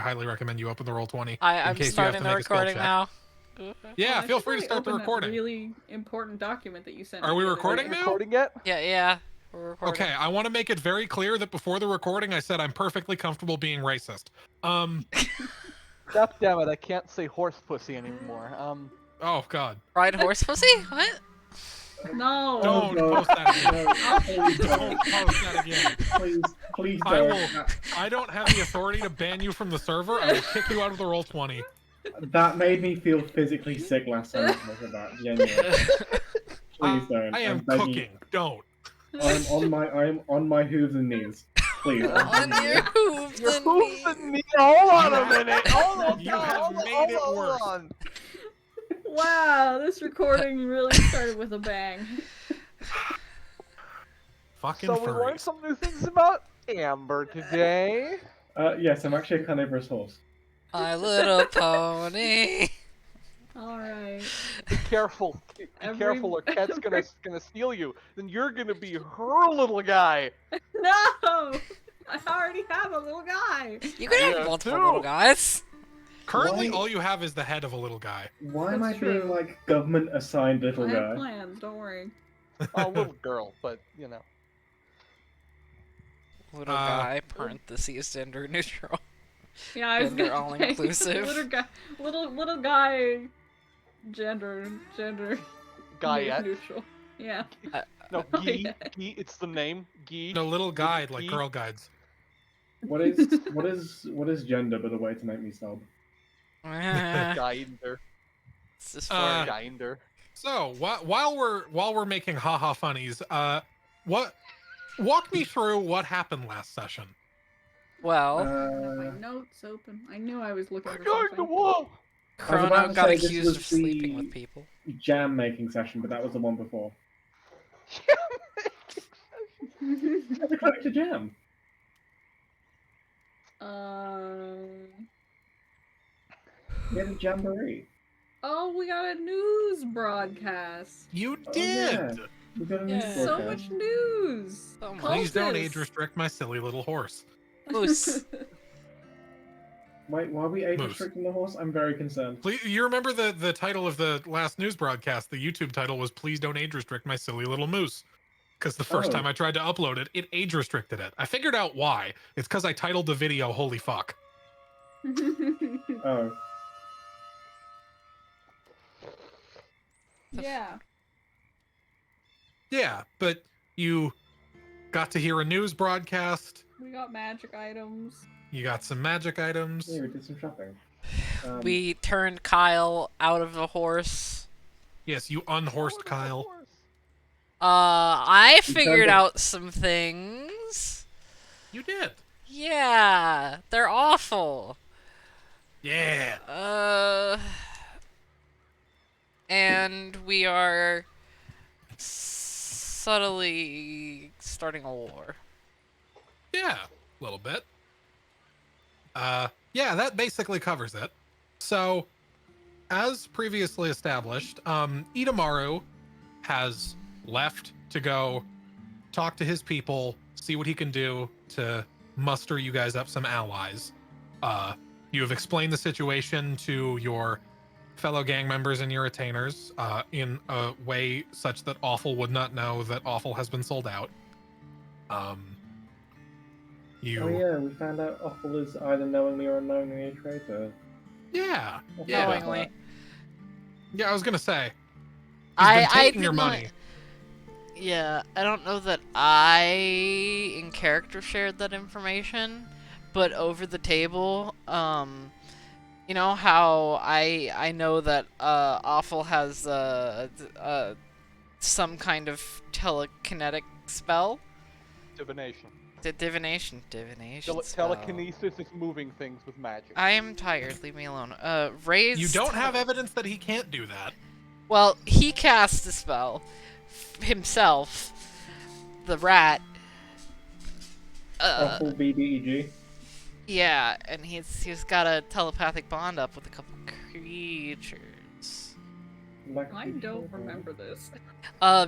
highly recommend you open the Roll20 I'm in case you have to starting the make a skill recording check. now. Yeah, I feel should free to probably start the open that recording. really important document that you sent Are me we the other recording day. now? Recording yet? Yeah, we're recording. Okay, I want to make it very clear that before the recording, I said I'm perfectly comfortable being racist. God damn it, I can't say horse pussy anymore. Oh god. Ride horse pussy? What? No. Don't post that again. Don't post that again. Please I don't. will. I don't have the authority to ban you from the server. I will kick you out of the Roll20. That made me feel physically sick last time I was about. Genuinely. Please don't. I am I'm begging you. cooking. Don't. I'm on my hooves and knees. Please. On your hooves Your and hooves knees. and knees. Hold on a minute. Hold on. You have made it worse. On. Wow, this recording really started with a bang. Fucking So we learned furries. some new things about Amber today. Yes, I'm actually a carnivorous horse. My Little Pony. Alright. Be careful. Be careful, or Ket's gonna steal you. Then you're gonna be her little guy. No! I already have a little guy! You can have Yeah, multiple too. little guys. Currently, Why- all you have is the head of a little guy. Why am I That's being true. like government assigned little I have guy? plans, don't worry. Oh, little girl, but you know. Little guy, parentheses, gender neutral. Yeah, I was Gender gonna say, all-inclusive. little guy, gender Guyette. neutral. Yeah. No, Oh, Gee. yeah. Gee, it's the name. Gee. No, little guide, like Gee. girl guides. What is gender but a way to make me sob? Ginder. It's just Uh, for Ginder. So while we're making haha funnies, walk me through what happened last session. well, I have my notes open. I knew I was looking We're for going to something. wall. I was about Chrono to got say this accused was of sleeping the- with people. Jam making session, but that was the one before. The credit to Jam. We had a jamboree. Oh, we got a news broadcast. You Oh, did. yeah. We got a news Yeah. So broadcast. much news. So much. Please don't Cultists. age restrict my silly little horse. Moose. Wait, why are we age Moose. restricting the horse? I'm very concerned. Please, you remember the title of the last news broadcast? The YouTube title was "Please don't age restrict my silly little moose." Because the first Oh. time I tried to upload it, it age restricted it. I figured out why. It's because I titled the video "Holy fuck." Oh, Yeah. Yeah, but you got to hear a news broadcast. We got magic items. You got some magic items. yeah, we did some shopping. We turned Kyle out of the horse. Yes, you unhorsed Kyle. I You figured turned out some things. You did. Yeah, they're awful. Yeah. And we are subtly starting a war. Yeah, a little bit. Yeah, that basically covers it. So, as previously established, Itamaru has left to go talk to his people, see what he can do to muster you guys up some allies. You have explained the situation to your fellow gang members and your retainers in a way such that Awful would not know that Awful has been sold out. You Oh yeah, we found out Offal is either knowingly or unknowingly a traitor. Yeah. I forgot Yeah. about Knowingly. that. Yeah, I was gonna say. He's been taking your did not- money. Yeah, I don't know that I in character shared that information, but over the table, you know how I know that Awful has some kind of telekinetic spell. Divination. Divination spell. Telekinesis is moving things with magic. I am tired. Leave me alone. Raised. You don't have evidence that he can't do that. Well, he cast a spell himself. The rat. Offal BDEG. Yeah, and he's got a telepathic bond up with a couple creatures. I don't remember this.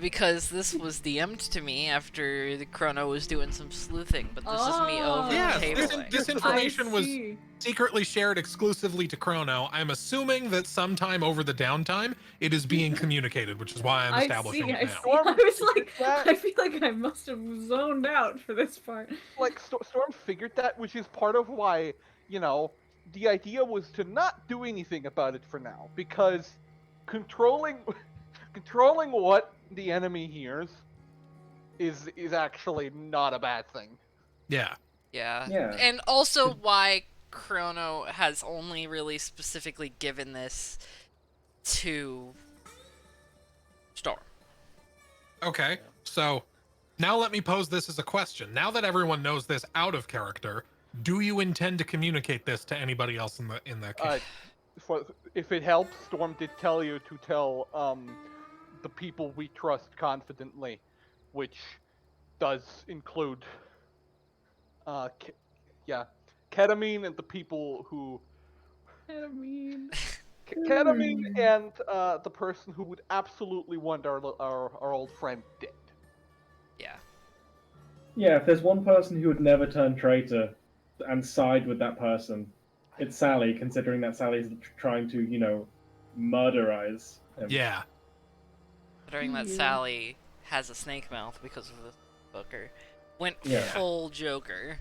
Because this was DM'd to me after the Chrono was doing some sleuthing, but this is me over Yes, the table. this information was see. secretly shared exclusively to Chrono. I'm assuming that sometime over the downtime, it is being communicated, which is why I'm establishing it now. I was like, That- I feel like I must have zoned out for this part. Like Storm figured that, which is part of why, you know, the idea was to not do anything about it for now, because controlling what the enemy hears is actually not a bad thing. Yeah. Yeah. Yeah. And also why Chrono has only really specifically given this to Storm. Okay. So now let me pose this as a question. Now that everyone knows this out of character, do you intend to communicate this to anybody else in the case? If it helps, Storm did tell you to tell the people we trust confidently, which does include ketamine and the people who Ketamine. ketamine and the person who would absolutely want our old friend dead. Yeah. Yeah, if there's one person who would never turn traitor and side with that person, it's Sally, considering that Sally's trying to, murderize him. Yeah. Considering that Yeah. Sally has a snake mouth because of the Booker. Went Yeah. full Joker.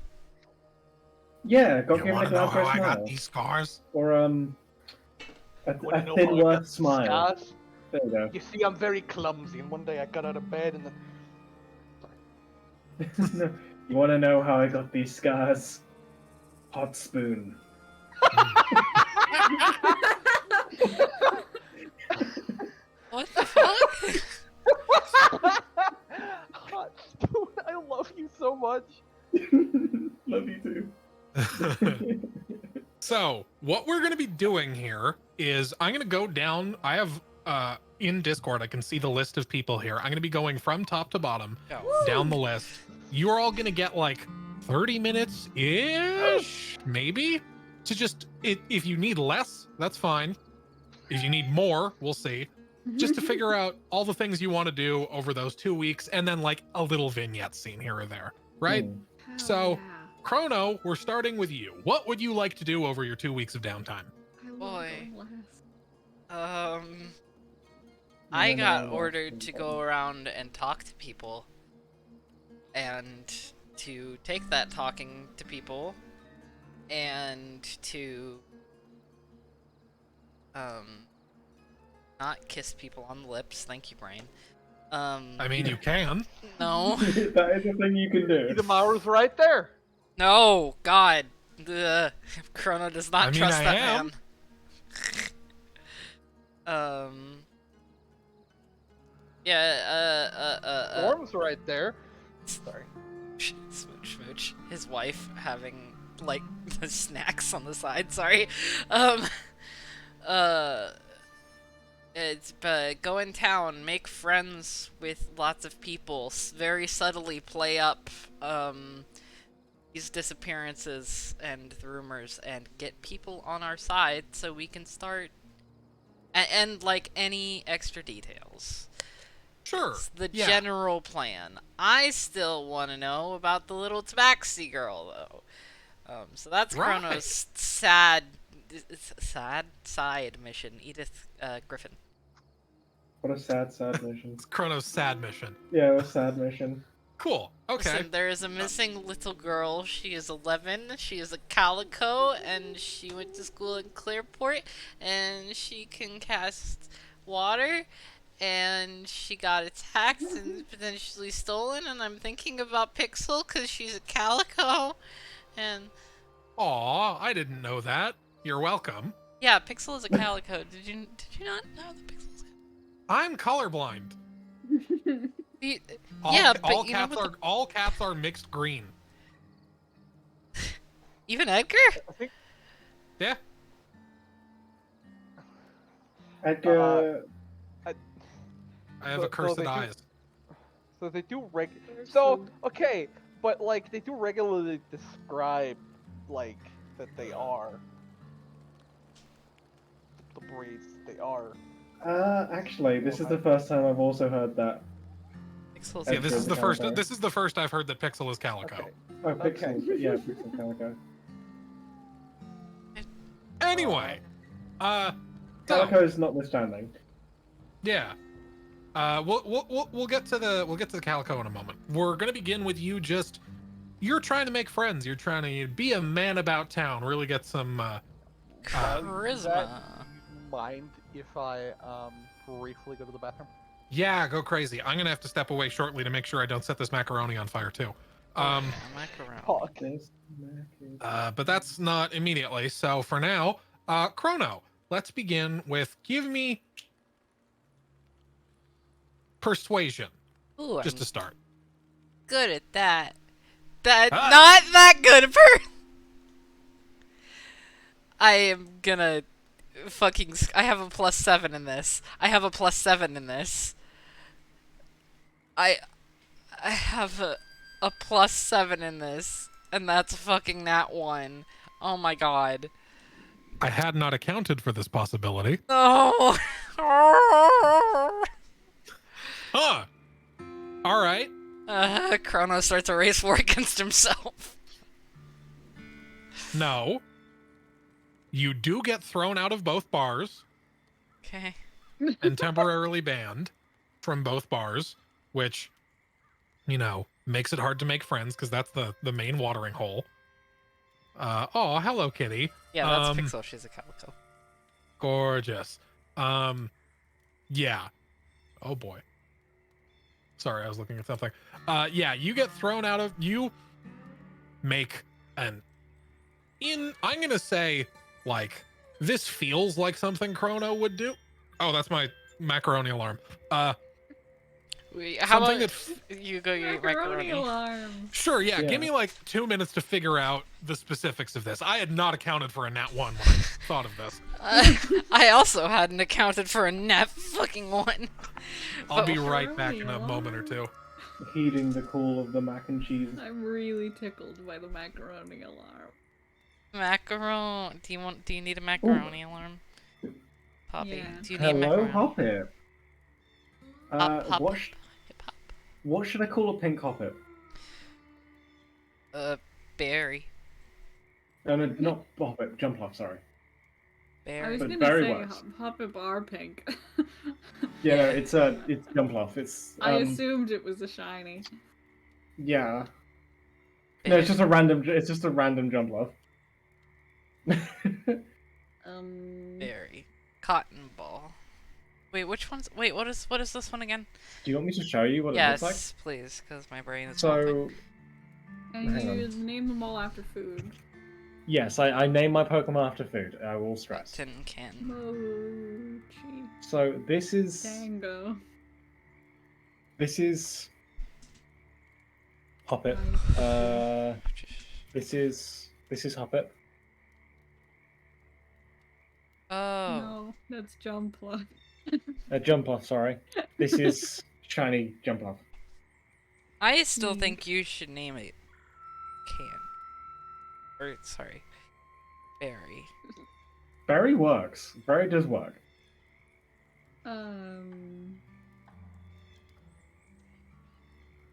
Yeah, got You given a want to know glance for how a I got smile. these scars? Or, a Wanna know thin how I got worth these smile. scars? There you go. You see, I'm very clumsy, and one day I got out of bed and then You want to know how I got these scars? Hot spoon. What the fuck? Hot spoon, I love you so much. Love you too. So, what we're going to be doing here is I'm going to go down. I have in Discord, I can see the list of people here. I'm going to be going from top to bottom down the list. You're all going to get like 30 minutes ish, maybe, to just if you need less, that's fine. If you need more, we'll see. Just to figure out all the things you want to do over those 2 weeks, and then like a little vignette scene here or there, right? Hmm. So- Chrono, we're starting with you. What would you like to do over your 2 weeks of downtime? Boy. I got ordered to go around and talk to people. And to take that talking to people and to not kiss people on the lips. Thank you, Brain. I mean, you can. No. That is a thing you can do. Tomorrow's right there. No, God. Ugh. Chrono does not I mean, trust I that am. man. Yeah, Storm's right there. sorry. Smooch, smooch. His wife having, like, the snacks on the side, sorry. It's, go in town, make friends with lots of people, very subtly play up, these disappearances and the rumors, and get people on our side so we can start, and like, any extra details. Sure. It's the Yeah. general plan. I still want to know about the little Tabaxi girl, though. So that's Right. Chrono's sad side mission. Edith Griffin. What a sad mission. It's Chrono's sad mission. Yeah, a sad mission. Cool. Okay. Listen, there is a missing little girl. She is 11. She is a calico, and she went to school in Clearport, and she can cast water. And she got attacked and potentially stolen. And I'm thinking about Pixel because she's a calico. And Aw, I didn't know that. You're welcome. yeah, Pixel is a calico. Did you not know that Pixel is? I'm colorblind. All, Yeah, but all you know cats what are all cats are mixed green. Even Edgar? Yeah. Edgar. I have So- a cursed so they do- eyes. So they do So okay, but like they do regularly describe like that they are the breeds they are. Actually, this is the first time I've also heard that. Pixels. Yeah, this Pixel is the first. Calico. This is the first I've heard that Pixel is Calico. Okay. Oh, Pixel. Okay. Yeah, Pixel Calico. Anyway, so, Calico's notwithstanding. yeah, we'll get to the Calico in a moment. We're gonna begin with you. You're trying to make friends. You're trying to be a man about town. Really get some. Charisma. Mind if I briefly go to the bathroom? Yeah, go crazy. I'm gonna have to step away shortly to make sure I don't set this macaroni on fire too. Yeah, macaroni. Fuck. This But that's not immediately. So for now, Chrono, let's begin with give me persuasion Ooh, just I'm to start. good at that. That Ah. not that good I am gonna fucking. I have a +7 in this. I have a +7 in this. I have a +7 in this, and that's fucking that one. Oh my god. I had not accounted for this possibility. No. Huh. All right. Chrono starts a race war against himself. No. You do get thrown out of both bars Okay. and temporarily banned from both bars, which, makes it hard to make friends because that's the main watering hole. Oh, hello, kitty. Yeah, that's Um, Pixel. She's a calico. Gorgeous. Yeah. Oh boy. Sorry, I was looking at something. Yeah, you get thrown out of. You make I'm gonna say, like, this feels like something Chrono would do. Oh, that's my macaroni alarm. How something about that you go your Macaroni macaroni? alarm. Sure, yeah, Yeah. give me like 2 minutes to figure out the specifics of this. I had not accounted for a nat 1 when I thought of this. I also hadn't accounted for a net fucking one. I'll But- be right back in a moment or two. heeding the call of the mac and cheese. I'm really tickled by the macaroni alarm. Macaron. Do you need a macaroni alarm? Poppy, Yeah. do you need Hello, macaroni? Hoppet. Hop, hop, hip hop. What should I call a pink Hoppet? Berry. No, not Hoppet. Jumpluff, sorry. I Berry. was But gonna very say works. Hoppip are pink. Yeah, no, it's Jumpluff. It's I assumed it was a shiny. yeah. No, Berry. it's just a random. It's just a random Jumpluff. Berry. Cotton ball. Wait, which one's? Wait, what is this one again? Do you want me to show you what it Yes, looks please, because my brain like? is melting. So And Hang you on. name them all after food. yes, I name my Pokemon after food. I will stress. Tin can. Mochi. So this is Dango. Hoppet. This is Hoppet. Oh. No, that's Jumpluff. Jumpluff, sorry. This is shiny Jumpluff. I still Hmm. think you should name it Can. Or sorry, Berry. Berry works. Berry does work.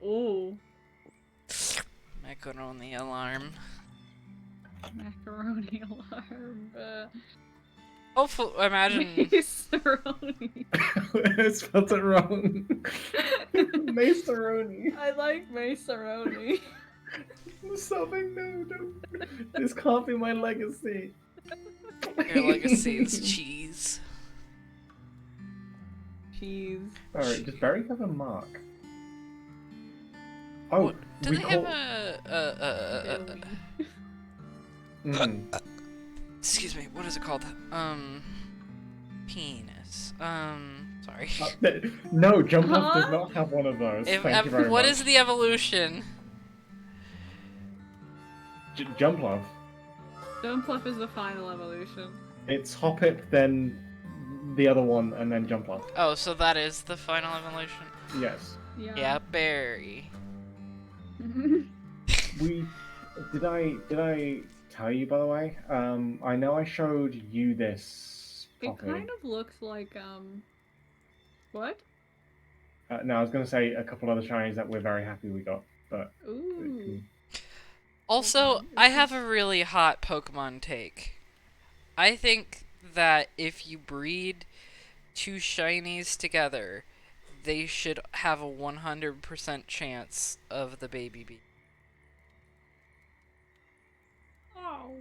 Oh, Macaroni alarm. macaroni alarm. Hopefully, imagine. Macaroni. I spelled it wrong. Maceroni. I like macaroni. Something, no, don't. This can't be my legacy. Your legacy is cheese. Cheese. Alright, does Berry have a mark? Oh, What- Do we they call... have Mm. excuse me, what is it called? Penis. Sorry. No, Jumpluff does Huh? not have one of those. If Thank you very what much. is the evolution? Jumpluff? Jumpluff is the final evolution. It's Hoppip, then the other one, and then Jumpluff. Oh, so that is the final evolution. Yes. Yeah, Berry. We did I tell you, by the way? I know I showed you this It copy. kind of looks like What? No, I was going to say a couple other shinies that we're very happy we got, but Ooh. Also, Okay, I is have this- a really hot Pokemon take. I think that if you breed two shinies together, they should have a 100% chance of the baby bee. Oh.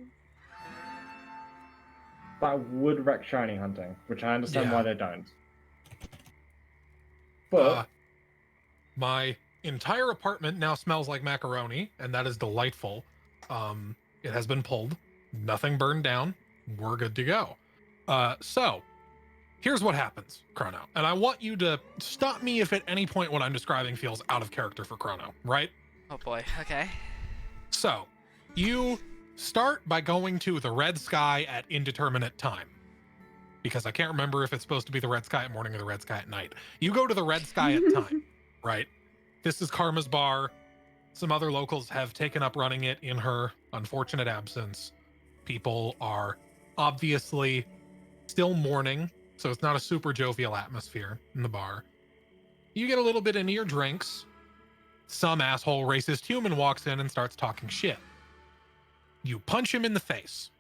that would wreck shiny hunting, which I understand Yeah. why they don't. But My entire apartment now smells like macaroni, and that is delightful. It has been pulled, nothing burned down. We're good to go. So here's what happens, Chrono, and I want you to stop me if at any point what I'm describing feels out of character for Chrono, right? Oh boy, okay. So you start by going to the red sky at indeterminate time, because I can't remember if it's supposed to be the red sky at morning or the red sky at night. You go to the red sky at time, right? This is Karma's bar. Some other locals have taken up running it in her unfortunate absence. People are obviously still mourning, so it's not a super jovial atmosphere in the bar. You get a little bit into your drinks. Some asshole racist human walks in and starts talking shit. You punch him in the face.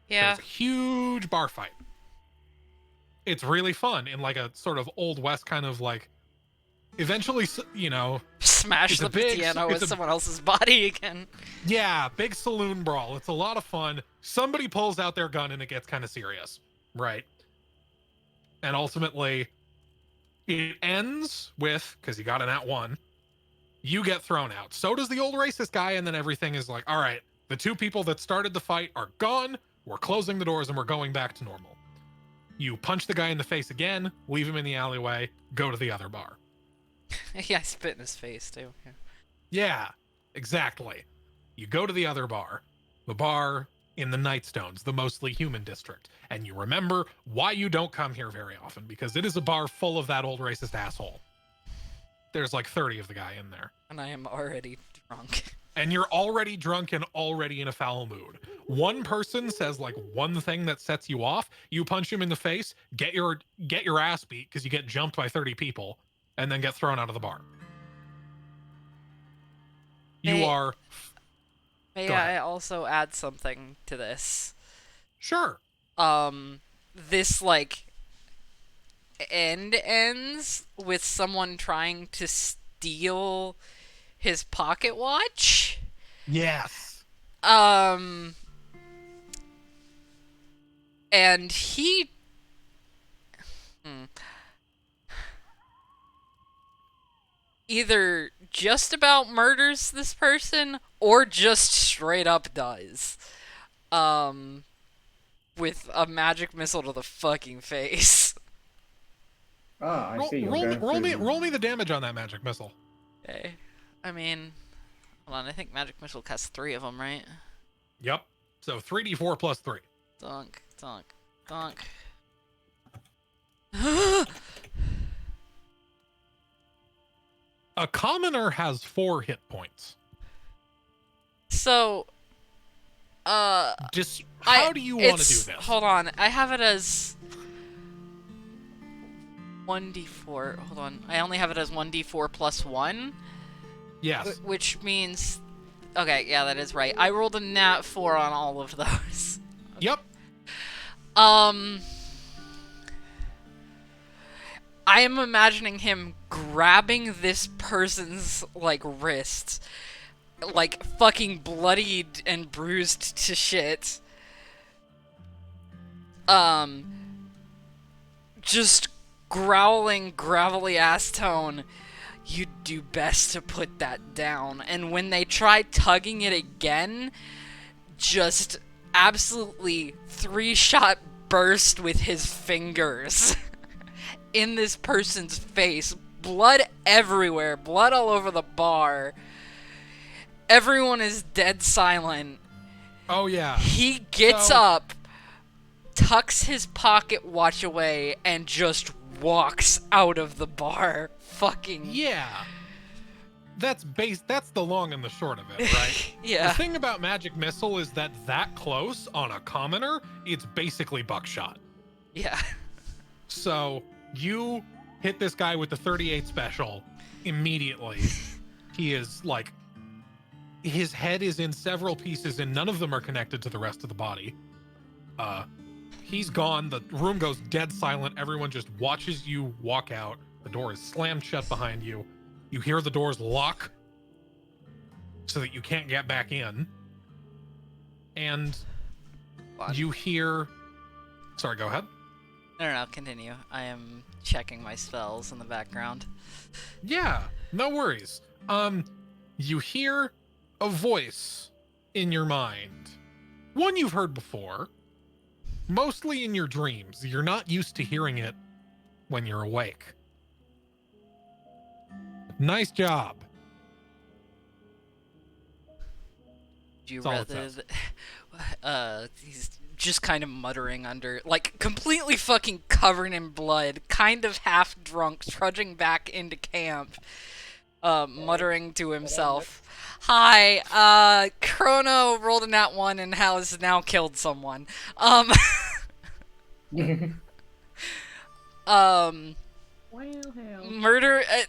Yeah. There's a huge bar fight. It's really fun in like a sort of old west kind of like. Eventually, you know, Smash it's the a big- piano it's with a- someone else's body again. yeah, big saloon brawl. It's a lot of fun. Somebody pulls out their gun and it gets kind of serious, right? And ultimately, it ends with, because you got an @1, you get thrown out. So does the old racist guy, and then everything is like, all right, the two people that started the fight are gone. We're closing the doors and we're going back to normal. You punch the guy in the face again, leave him in the alleyway, go to the other bar. Yeah, I spit in his face too. Yeah. Yeah, exactly. You go to the other bar, the bar in the Nightstones, the mostly human district, and you remember why you don't come here very often, because it is a bar full of that old racist asshole. There's like 30 of the guy in there. And I am already drunk. And you're already drunk and already in a foul mood. One person says like one thing that sets you off, you punch him in the face, get your ass beat because you get jumped by 30 people, and then get thrown out of the bar. You Hey. are May Go ahead. I also add something to this? sure. This like ends with someone trying to steal his pocket watch. Yes. And he either just about murders this person or just straight up does. With a magic missile to the fucking face. I Roll, see. You're roll, going roll me through- roll me the damage on that magic missile. Okay. I mean, hold on, I think magic missile casts 3 of them, right? Yep. So 3d4 plus 3. Dunk, dunk, dunk. A commoner has 4 hit points. So, Just how do you want to do it's- this? Hold on, I have it as 1d4. Hold on, I only have it as 1d4 plus 1, Yes. which means, okay, yeah, that is right. I rolled a nat 4 on all of those. Yep. I am imagining him grabbing this person's, like, wrist, like, fucking bloodied and bruised to shit. Just growling, gravelly ass tone, "You'd do best to put that down." And when they try tugging it again, just absolutely 3-shot burst with his fingers in this person's face. Blood everywhere, blood all over the bar. Everyone is dead silent. Oh yeah. He gets So- up, tucks his pocket watch away, and just walks out of the bar. Fucking Yeah. That's the long and the short of it, right? yeah. The thing about magic missile is that close on a commoner, it's basically buckshot. Yeah. So you hit this guy with the 38 special immediately. He is like, his head is in several pieces and none of them are connected to the rest of the body. He's gone. The room goes dead silent. Everyone just watches you walk out. The door is slammed shut behind you. You hear the doors lock so that you can't get back in. And you hear... Sorry, go ahead. No, continue. I am checking my spells in the background. Yeah, no worries. You hear a voice in your mind. One you've heard before, mostly in your dreams. You're not used to hearing it when you're awake. Nice job. Do you That's all it rather says. he's just kind of muttering under, like, completely fucking covered in blood, kind of half drunk, trudging back into camp, muttering to himself, "Hi, Chrono rolled a nat 1 and has now killed someone." Well, hell.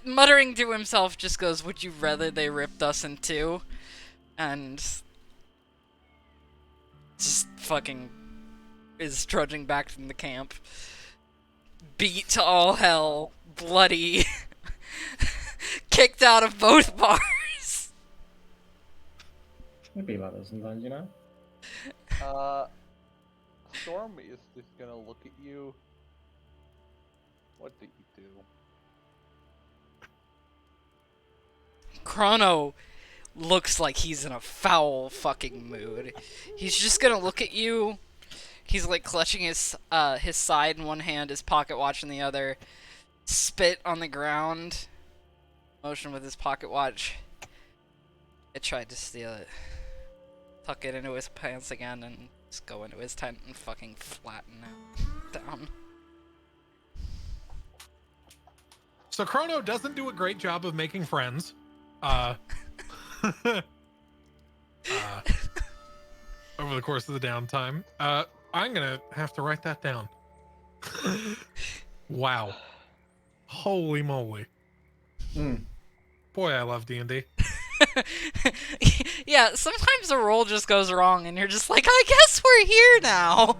Muttering to himself, just goes, "Would you rather they ripped us in two?" And just fucking is trudging back from the camp. Beat to all hell, bloody, kicked out of both bars. It'd be like that sometimes, you know? Storm is just gonna look at you. What did you do? Chrono looks like he's in a foul fucking mood. He's just gonna look at you. He's like clutching his side in one hand, his pocket watch in the other. Spit on the ground. Motion with his pocket watch. I tried to steal it. Tuck it into his pants again and just go into his tent and fucking flatten it down. So Chrono doesn't do a great job of making friends. Over the course of the downtime. I'm gonna have to write that down. Wow. Holy moly. Boy, I love D&D. Yeah, sometimes a roll just goes wrong and you're just like, I guess we're here now.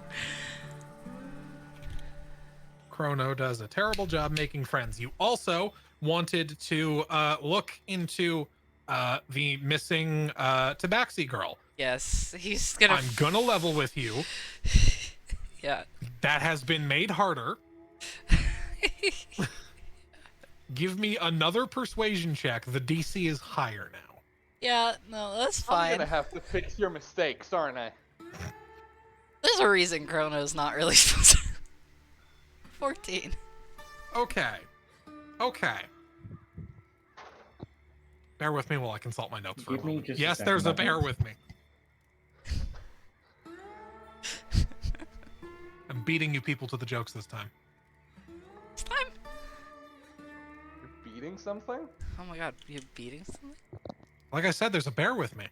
Chrono does a terrible job making friends. You also wanted to look into the missing Tabaxi girl. Yes, he's gonna... I'm gonna level with you. Yeah. That has been made harder. Give me another persuasion check. The DC is higher now. Yeah, no, that's I'm fine. gonna have to fix your mistakes, aren't I? There's a reason Chrono's not really supposed to... 14. Okay. Bear with me while I consult my notes for a Give me moment. just a Yes, second, there's a I bear think. with me. I'm beating you people to the jokes this time. This time? You're beating something? Oh my god, you beating something? Like I said, there's a bear with me.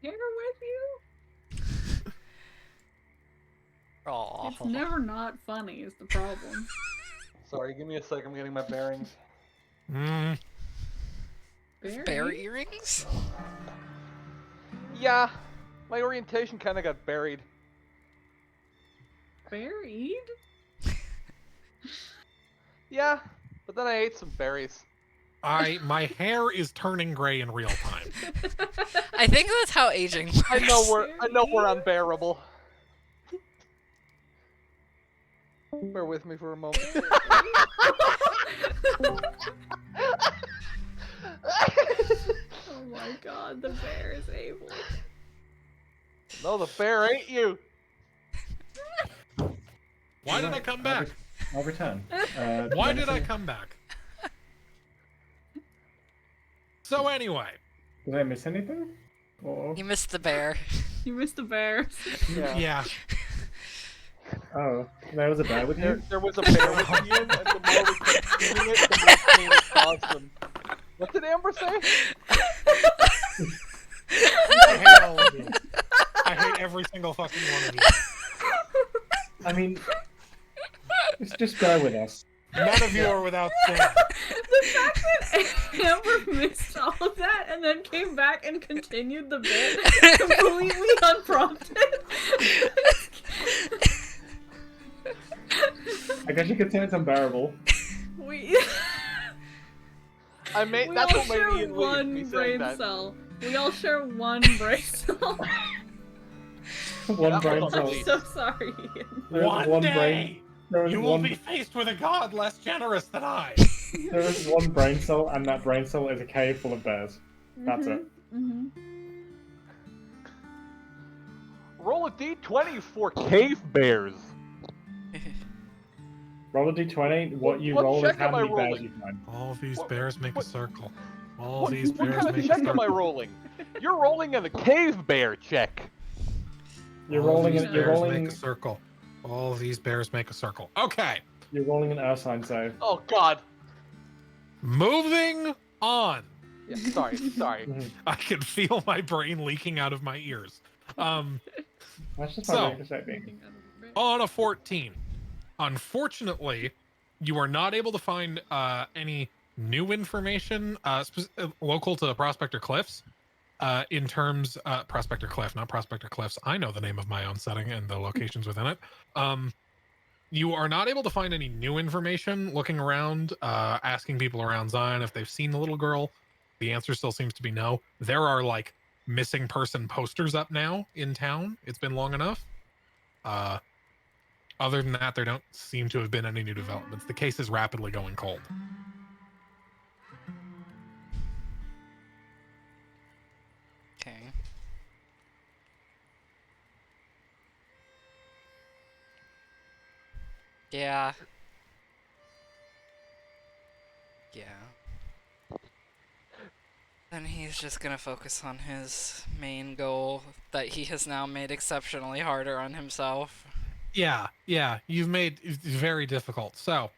Here with you? Aw. It's never not funny is the problem. Sorry, give me a sec. I'm getting my bearings. Barry? Bear earrings? Yeah, my orientation kind of got buried. Buried? Yeah, but then I ate some berries. My hair is turning gray in real time. I think that's how aging works. I know we're unbearable. Bear with me for a moment. Oh my god, the bear is able. No, the bear ate you. Why did I come back? I'll return. Why did I come back? So anyway, Did I miss anything? Or... You missed the bear. You missed the bears. yeah. Oh, there was a bear with you? There was a bear with you, and the more we kept eating it, the more pain it caused them. What did Amber say? I hate all of you. I hate every single fucking one of you. I mean, just bear with us. None of you are without sin. The fact that Amber missed all of that and then came back and continued the bit completely unprompted. I guess you could say it's unbearable. We I made we that's all what made share me and Lee one be saying brain that. cell. We all share one brain cell. One That brain was cell. I'm so sorry, Ian. There is One brain. day, There is you will one. be faced with a god less generous than I. There is one brain cell, and that brain cell is a cave full of bears. That's it. Mm-hmm. Roll a d20 for cave bears. Roll a d20. What you What roll is check how am I many bears rolling? you find. All these What- bears make what- a circle. All What, these what bears kind of make a check circle. am I rolling? You're rolling in a cave bear check. You're All rolling. these You're bears rolling. make a circle. All these bears make a circle. Okay, You're rolling an Ursine save. Oh God. moving on. Yeah, sorry. Mhm. I can feel my brain leaking out of my ears. That's just So- my ricochet being. On a 14. Unfortunately, you are not able to find any new information local to Prospector Cliffs. In terms, Prospector Cliff, not Prospector Cliffs. I know the name of my own setting and the locations within it. You are not able to find any new information looking around, asking people around Zion if they've seen the little girl. The answer still seems to be no. There are like missing person posters up now in town. It's been long enough. Other than that, there don't seem to have been any new developments. The case is rapidly going cold. Okay. Yeah. Yeah. Then he's just gonna focus on his main goal that he has now made exceptionally harder on himself. Yeah, you've made it very difficult. So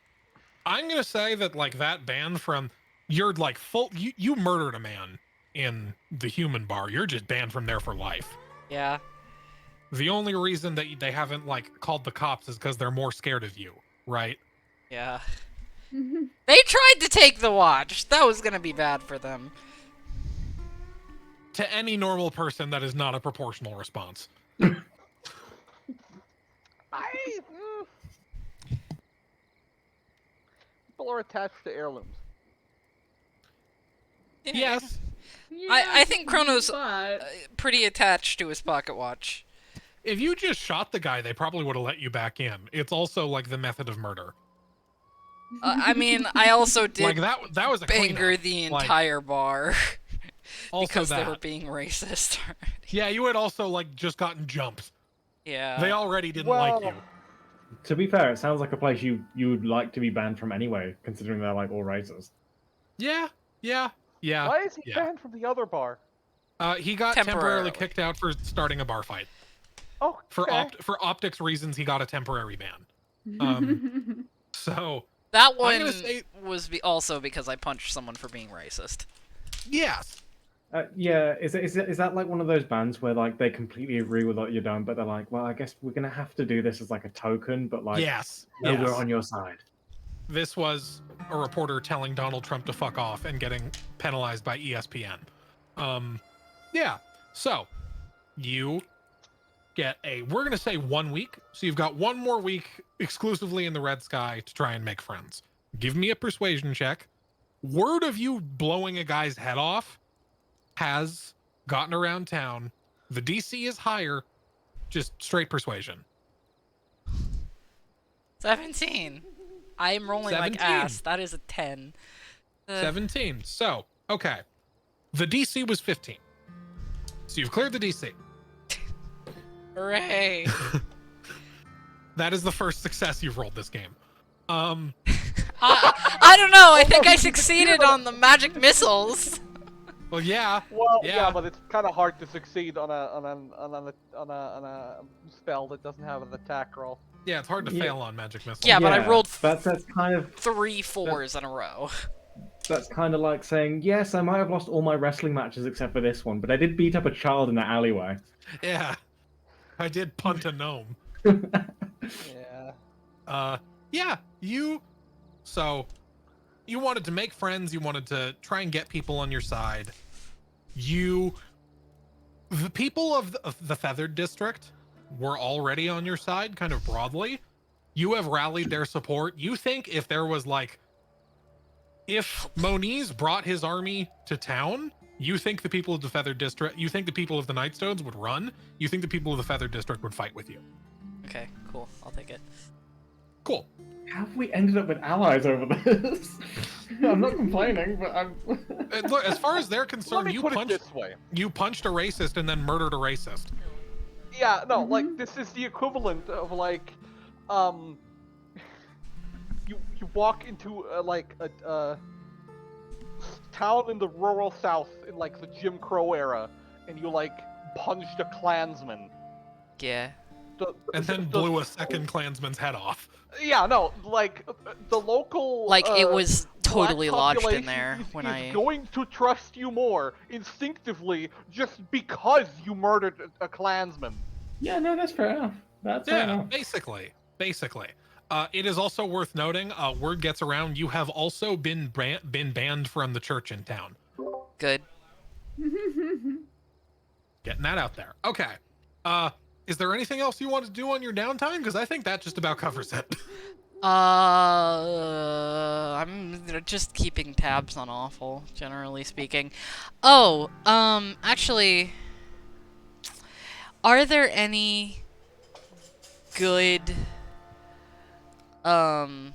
I'm gonna say that like that ban from you're like you murdered a man in the human bar. You're just banned from there for life. Yeah. The only reason that they haven't like called the cops is because they're more scared of you, right? Yeah. They tried to take the watch. That was gonna be bad for them. To any normal person, that is not a proportional response. People are attached to heirlooms. Yes, I think Chrono's But pretty attached to his pocket watch. if you just shot the guy, they probably would have let you back in. It's also like the method of murder. I mean, I also did Like that was a banger cleanup. the Like, entire bar also because they that. were being racist already. Yeah, you had also like just gotten jumped. Yeah. They already didn't like you. To be fair, it sounds like a place you would like to be banned from anyway, considering they're like all racist. Yeah. Why is he yeah. banned from the other bar? He got temporarily Temporarily. kicked out for starting a bar fight. Oh, For okay. for optics reasons, he got a temporary ban. So That I'm one gonna say- was also because I punched someone for being racist. yes, Yeah, is that like one of those bands where like they completely agree with what you're doing, but they're like, well, I guess we're gonna have to do this as like a token, but like, yes. no, we're on your side. This was a reporter telling Donald Trump to fuck off and getting penalized by E ESPN. Yeah. So you get we're gonna say 1 week. So you've got one more week exclusively in the red sky to try and make friends. Give me a persuasion check. Word of you blowing a guy's head off has gotten around town. The DC is higher. Just straight persuasion. 17. I am rolling like 17. ass. That is a 10. 17. So, okay. The DC was 15. So you've cleared the DC. Hooray. That is the first success you've rolled this game. I don't know. I think I succeeded on the magic missiles. Well, yeah. Well, Yeah. yeah, but it's kind of hard to succeed on a spell that doesn't have an attack roll. Yeah, it's hard to Yeah. fail on magic missiles. Yeah, but I rolled that's kind of 3 4s in a row. that's kind of like saying, yes, I might have lost all my wrestling matches except for this one, but I did beat up a child in that alleyway. Yeah. I did punt a gnome. Yeah. Yeah, you So you wanted to make friends, you wanted to try and get people on your side. The people of the Feathered District were already on your side, kind of broadly. You have rallied their support. You think if there was if Moniz brought his army to town, you think the people of the Feathered District, you think the people of the Nightstones would run, you think the people of the Feathered District would fight with you. Okay, cool. I'll take it. Cool. How have we ended up with allies over this? I'm not complaining, but I'm. Look, as far as they're Let concerned, me put it this way. you punched a racist and then murdered a racist. Yeah, no, like this is the equivalent of you walk into a town in the rural South in the Jim Crow era, and you punched a Klansman. Yeah. And then blew a second Klansman's head off. Yeah, no, the local it was totally black lodged in population there is, when is I. going to trust you more instinctively just because you murdered a Klansman. Yeah, no, that's fair enough. That's fair Yeah, enough. basically. It is also worth noting, word gets around, you have also been banned from the church in town. Good. Getting that out there. Okay. Is there anything else you want to do on your downtime? Because I think that just about covers it. I'm just keeping tabs on Awful, generally speaking. Oh, actually, are there any good, God,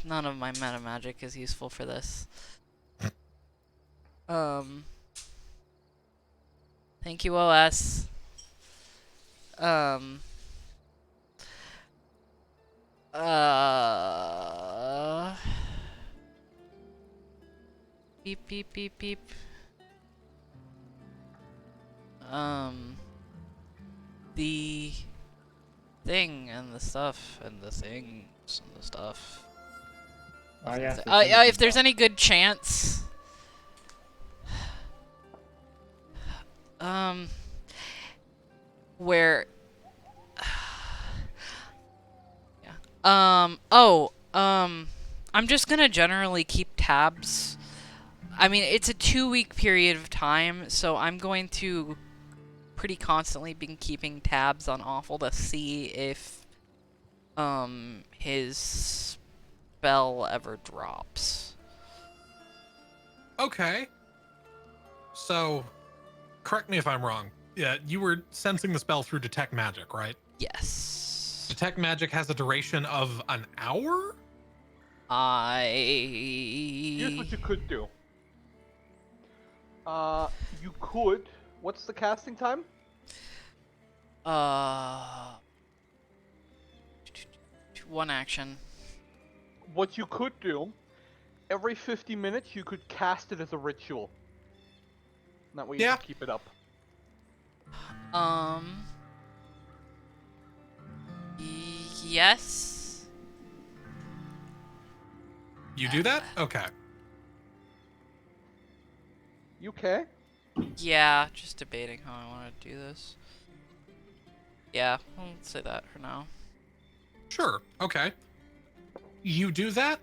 none of my meta magic is useful for this. Thank you, OS. Beep, beep, beep, beep. The thing and the stuff and the things and the stuff. Oh, yeah. If there's any good chance. Where. Yeah. I'm just gonna generally keep tabs. I mean, it's a 2-week period of time, so I'm going to pretty constantly be keeping tabs on Awful to see if, his spell ever drops. Okay. So, correct me if I'm wrong. Yeah, you were sensing the spell through Detect Magic, right? Yes. Detect Magic has a duration of an hour? Here's what you could do. You could. What's the casting time? One action. What you could do, every 50 minutes you could cast it as a ritual. That way you Yeah. can keep it up. Yes. You do that? Okay. You okay? Yeah, just debating how I want to do this. Yeah, let's say that for now. Sure. Okay. You do that.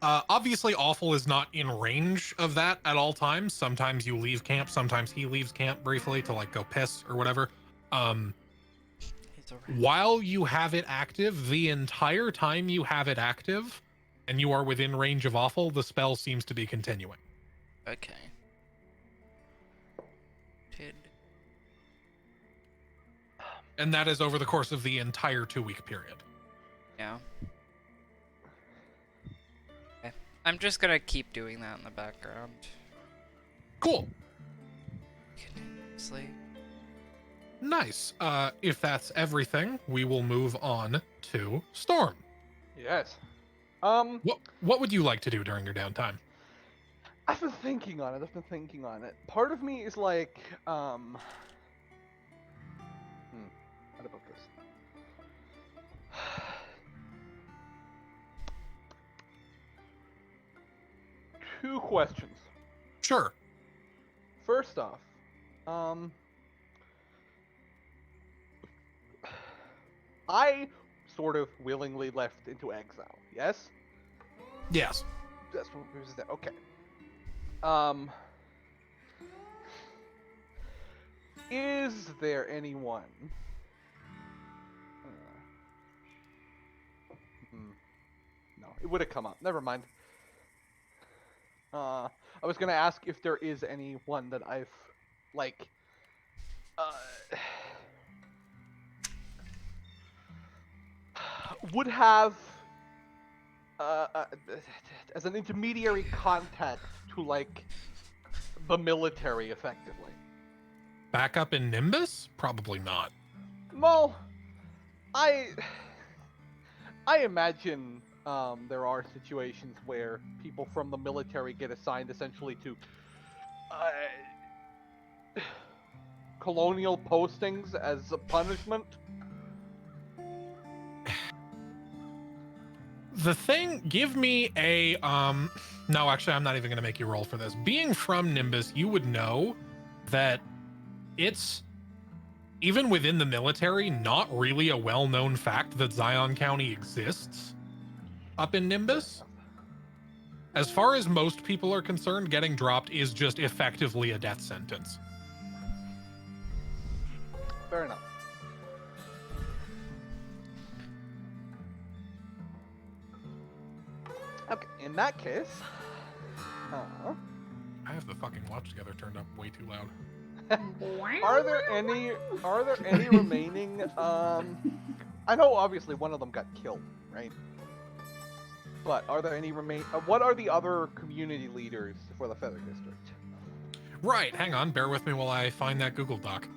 Obviously, Awful is not in range of that at all times. Sometimes you leave camp. Sometimes he leaves camp briefly to go piss or whatever. He's a rat. While you have it active, the entire time you have it active, and you are within range of Awful, the spell seems to be continuing. Okay. Did And that is over the course of the entire 2-week period. yeah. Okay. I'm just gonna keep doing that in the background. Cool. Continuously. Nice. If that's everything, we will move on to Storm. Yes. What would you like to do during your downtime? I've been thinking on it. Part of me is like, how to put this? Two questions. Sure. First off, I sort of willingly left into exile, yes? Yes. That's what was that. Okay. Is there anyone? No, it would have come up. Never mind. I was gonna ask if there is anyone that I've, like, would have, as an intermediary contact to, like, the military, effectively. Back up in Nimbus? Probably not. Well, I imagine there are situations where people from the military get assigned essentially to colonial postings as a punishment. The thing, give me a no, actually I'm not even gonna make you roll for this. Being from Nimbus, you would know that it's, even within the military, not really a well-known fact that Zion County exists up in Nimbus. As far as most people are concerned, getting dropped is just effectively a death sentence. Fair enough. Okay, in that case, I have the fucking watch together turned up way too loud. are there any remaining? I know obviously one of them got killed, right? But are there any what are the other community leaders for the Feather District? Right, hang on, bear with me while I find that Google Doc.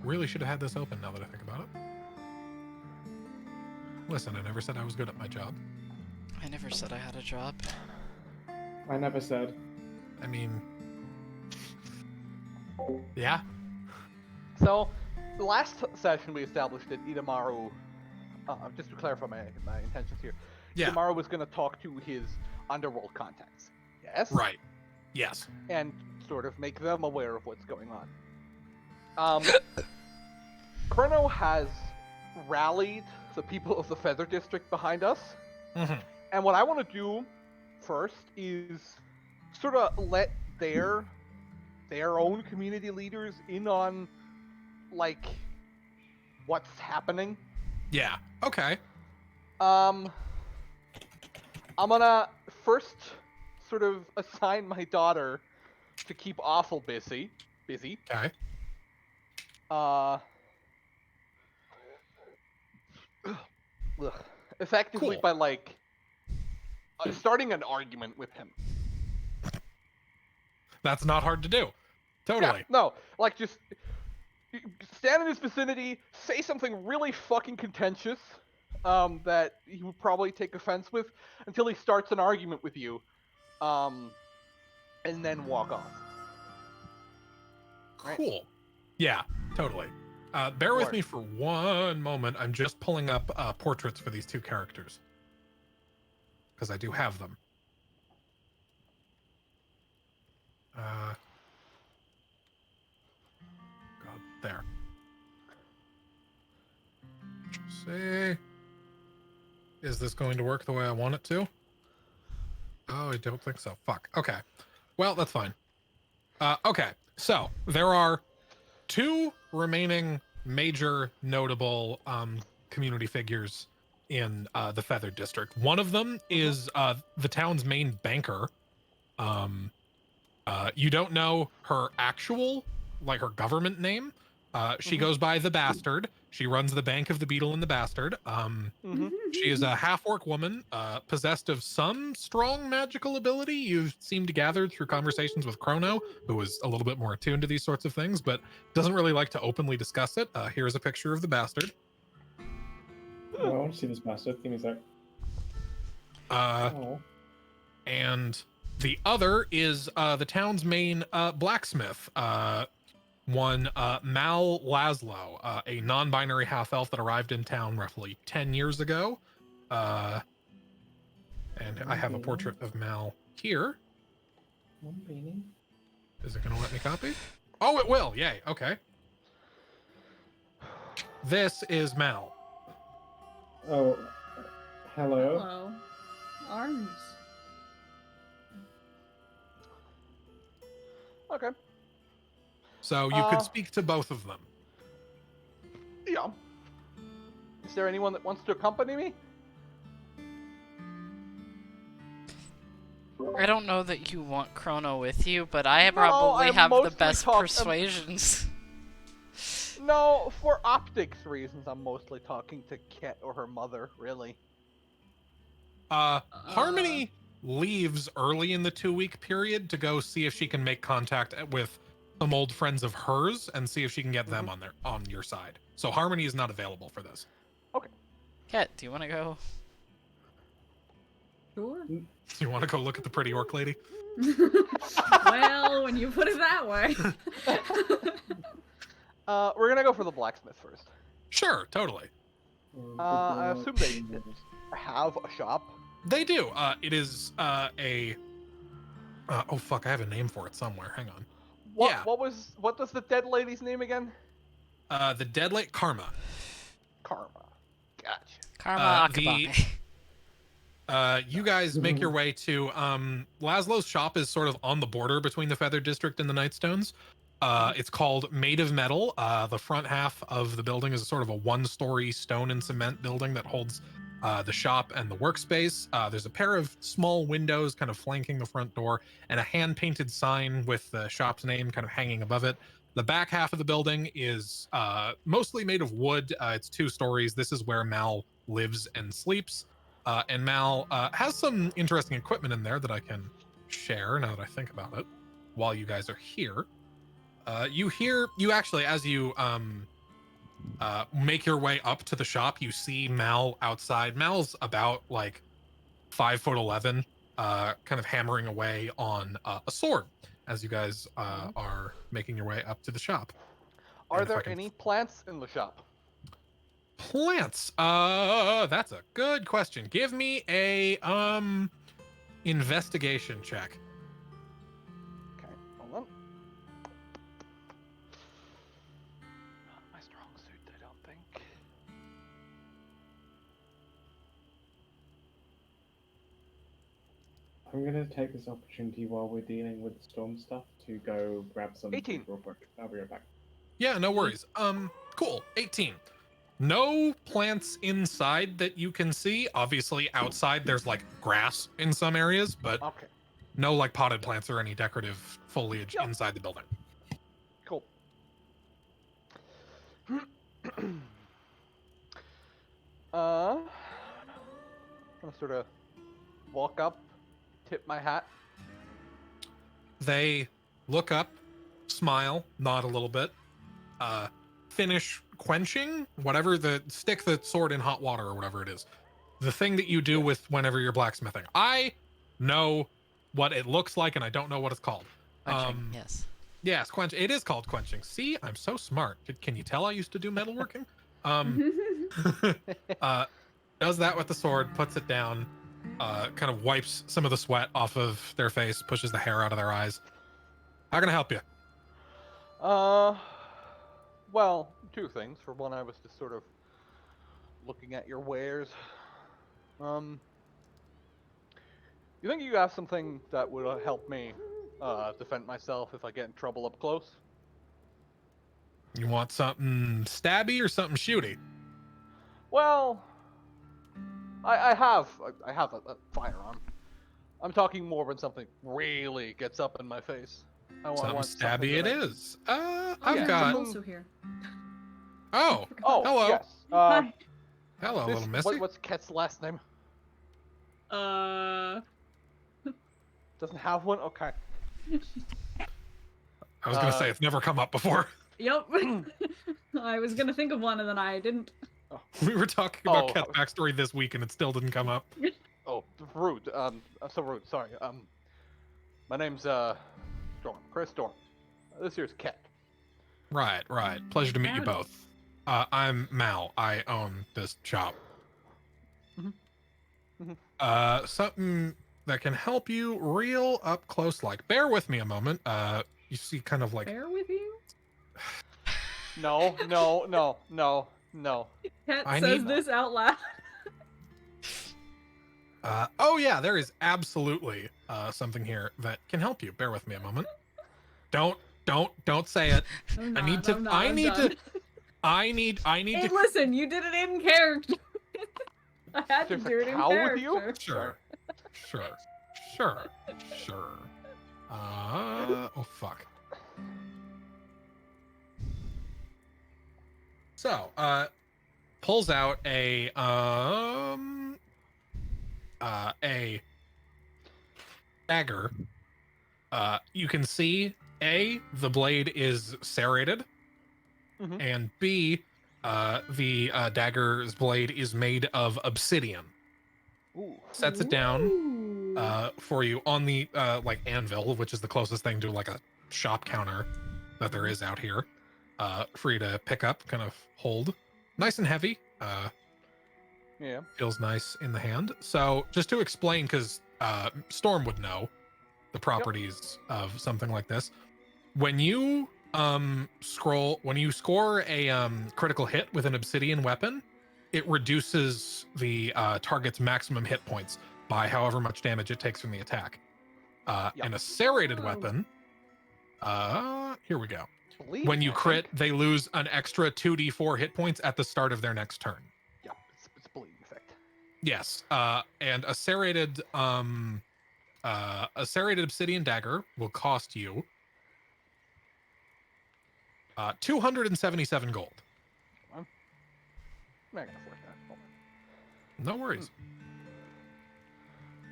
Really should have had this open now that I think about it. Listen, I never said I was good at my job. I never said I had a job. I never said. I mean, yeah. So, the last session we established that Itamaru, just to clarify my intentions here, Yeah. Itamaru was going to talk to his underworld contacts. Yes? Right. Yes. And sort of make them aware of what's going on. Chrono has rallied the people of the Feather District behind us. Mm-hmm. And what I want to do first is sort of let their own community leaders in on, like, what's happening. Yeah. Okay. I'm gonna first sort of assign my daughter to keep awful busy. Okay. Effectively Cool. by, like, starting an argument with him. That's not hard to do. Totally. Yeah, no, like, just stand in his vicinity, say something really fucking contentious that he would probably take offense with until he starts an argument with you, and then walk off. Right. Cool. Yeah, totally. Bear with Work. me for one moment. I'm just pulling up portraits for these two characters. Because I do have them. God, there. See? Is this going to work the way I want it to? Oh, I don't think so. Fuck. Okay. Well, that's fine. Okay. So, there are two remaining major notable community figures in the Feather District. One of them is the town's main banker. You don't know her actual, like, her government name. She goes by the Bastard. She runs the Bank of the Beetle and the Bastard. She is a half-orc woman, possessed of some strong magical ability. You seem to gather through conversations with Chrono, who is a little bit more attuned to these sorts of things, but doesn't really like to openly discuss it. Here's a picture of the Bastard. Oh, I want to see this bastard. Give me a sec. Oh. And the other is the town's main blacksmith, one Mal Laszlo, a non-binary half-elf that arrived in town roughly 10 years ago. And I have a portrait of Mal here. One beanie. Is it going to let me copy? Oh, it will. Yay. Okay. This is Mal. Oh, Hello. Hello. Arms. Okay. So you Uh, could speak to both of them. Yeah. Is there anyone that wants to accompany me? I don't know that you want Chrono with you, but I No, probably I have the mostly best talk- persuasions. No, for optics reasons, I'm mostly talking to Ket or her mother, really. Harmony leaves early in the 2-week period to go see if she can make contact with some old friends of hers and see if she can get them on your side. So Harmony is not available for this. Kat, do you want to go? Sure. Do you want to go look at the pretty orc lady? Well, when you put it that way. We're gonna go for the blacksmith first. Sure, totally. I assume they have a shop. They do. It is a. Oh fuck! I have a name for it somewhere. Hang on. Yeah. What was the dead lady's name again? The dead late Karma. Karma. Gotcha. Karma the- Akababe. You guys make your way to Laszlo's shop is sort of on the border between the Feather District and the Nightstones. It's called Made of Metal. The front half of the building is sort of a 1-story stone and cement building that holds the shop and the workspace. There's a pair of small windows kind of flanking the front door and a hand-painted sign with the shop's name kind of hanging above it. The back half of the building is mostly made of wood. It's 2 stories. This is where Mal lives and sleeps. And Mal has some interesting equipment in there that I can share now that I think about it while you guys are here. You actually, as you make your way up to the shop, you see Mal outside. Mal's about like 5'11", kind of hammering away on a sword as you guys are making your way up to the shop. Are And if I there can- any plants in the shop? Plants. That's a good question. Give me a investigation check. Okay, hold on. Not my strong suit, I don't think. I'm gonna take this opportunity while we're dealing with the storm stuff to go grab some 18. real quick. I'll be right back. Yeah, no worries. Cool. 18. No plants inside that you can see. Obviously, outside there's like grass in some areas, but Okay, no like potted plants or any decorative foliage Yep. inside the building. cool. I'm gonna sort of walk up, tip my hat. They look up, smile, nod a little bit, finish quenching whatever the stick the sword in hot water or whatever it is. The thing that you do with whenever you're blacksmithing. I know what it looks like and I don't know what it's called. Quenching, yes. Yes, quench. It is called quenching. See, I'm so smart. Can you tell I used to do metalworking? Does that with the sword, puts it down, kind of wipes some of the sweat off of their face, pushes the hair out of their eyes. How can I help you? Well, 2 things. For one, I was just sort of looking at your wares. You think you have something that would help me defend myself if I get in trouble up close? You want something stabby or something shooty? Well, I have a firearm. I'm talking more when something really gets up in my face. I Something want stabby it that I- is. I've Yeah, got. I'm something- also here. Oh, Oh, Hello. yes. Hi. hello, little missy. What's Ket's last name? Doesn't have one? Okay. I was gonna say it's never come up before. Yep. I was gonna think of one and then I didn't. We were talking about Oh. Ket's backstory this week and it still didn't come up. Oh, rude. I'm so rude. Sorry. My name's Storm. Chris Storm. This here's Ket. Right. Pleasure to meet you Howdy. both. I'm Mal. I own this shop. Mhm. Mhm. Something that can help you real up close. Like, bear with me a moment. You see, kind of like Bear with you? No. Cat I says need- this out loud. Oh yeah, there is absolutely something here that can help you. Bear with me a moment. Don't say it. I'm I need not, to. I'm not, I I'm need done. to. I need Hey, to. listen, you did it in character. I had to There's a do it in cow with you? character. Sure. Oh fuck. So, pulls out a dagger. You can see A, the blade is serrated, Mhm. and B, the dagger's blade is made of obsidian. Ooh. Sets it down Ooh. for you on the like anvil, which is the closest thing to like a shop counter that there is out here, for you to pick up, kind of hold. Nice and heavy. Yeah. Feels nice in the hand. So just to explain, because Storm would know the properties of something like this. When you score a critical hit with an obsidian weapon, it reduces the target's maximum hit points by however much damage it takes from the attack. And a serrated Oh. weapon, here we go. Bleeding, When you I crit, think. they lose an extra 2d4 hit points at the start of their next turn. Yep, it's bleeding effect. Yes, and a serrated obsidian dagger will cost you 277 gold. I'm not gonna afford that. Hold No worries.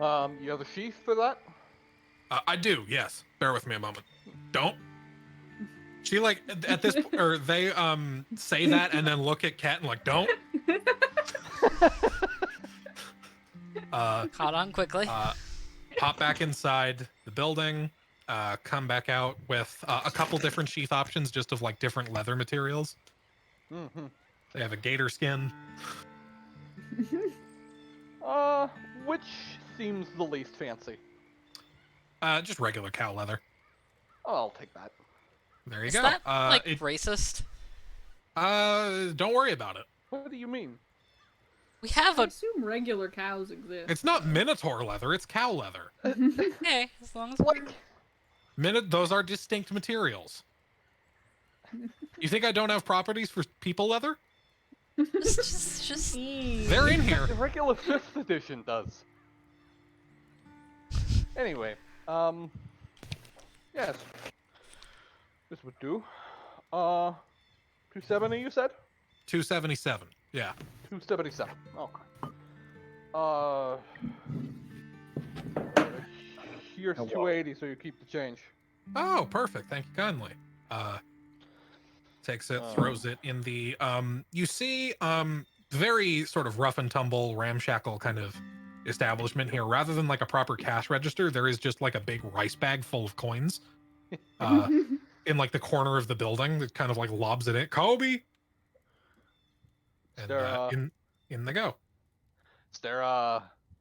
on. You have a sheath for that? I do, yes. Bear with me a moment. Don't. She like at this or they say that and then look at Kat and like don't. Caught on quickly. Pop back inside the building. Come back out with a couple different sheath options, just of like different leather materials. Mm-hmm. They have a gator skin. Which seems the least fancy? Just regular cow leather. Oh, I'll take that. There you Is go. that like it- racist? don't worry about it. What do you mean? We have I a assume regular cows exist. It's not minotaur leather, it's cow leather. okay, as long as we're Those are distinct materials. You think I don't have properties for people leather? just They're in here. The regular 5th edition does. Anyway, yes. This would do. 270 you said? 277. Yeah. 277. Okay. Here's Oh, wow. 280, so you keep the change. Oh, perfect. Thank you kindly. Takes it, throws it in the you see very sort of rough and tumble ramshackle kind of establishment here. Rather than like a proper cash register, there is just like a big rice bag full of coins. In like the corner of the building that kind of like lobs it in. Kobe. And there, in they go. Is there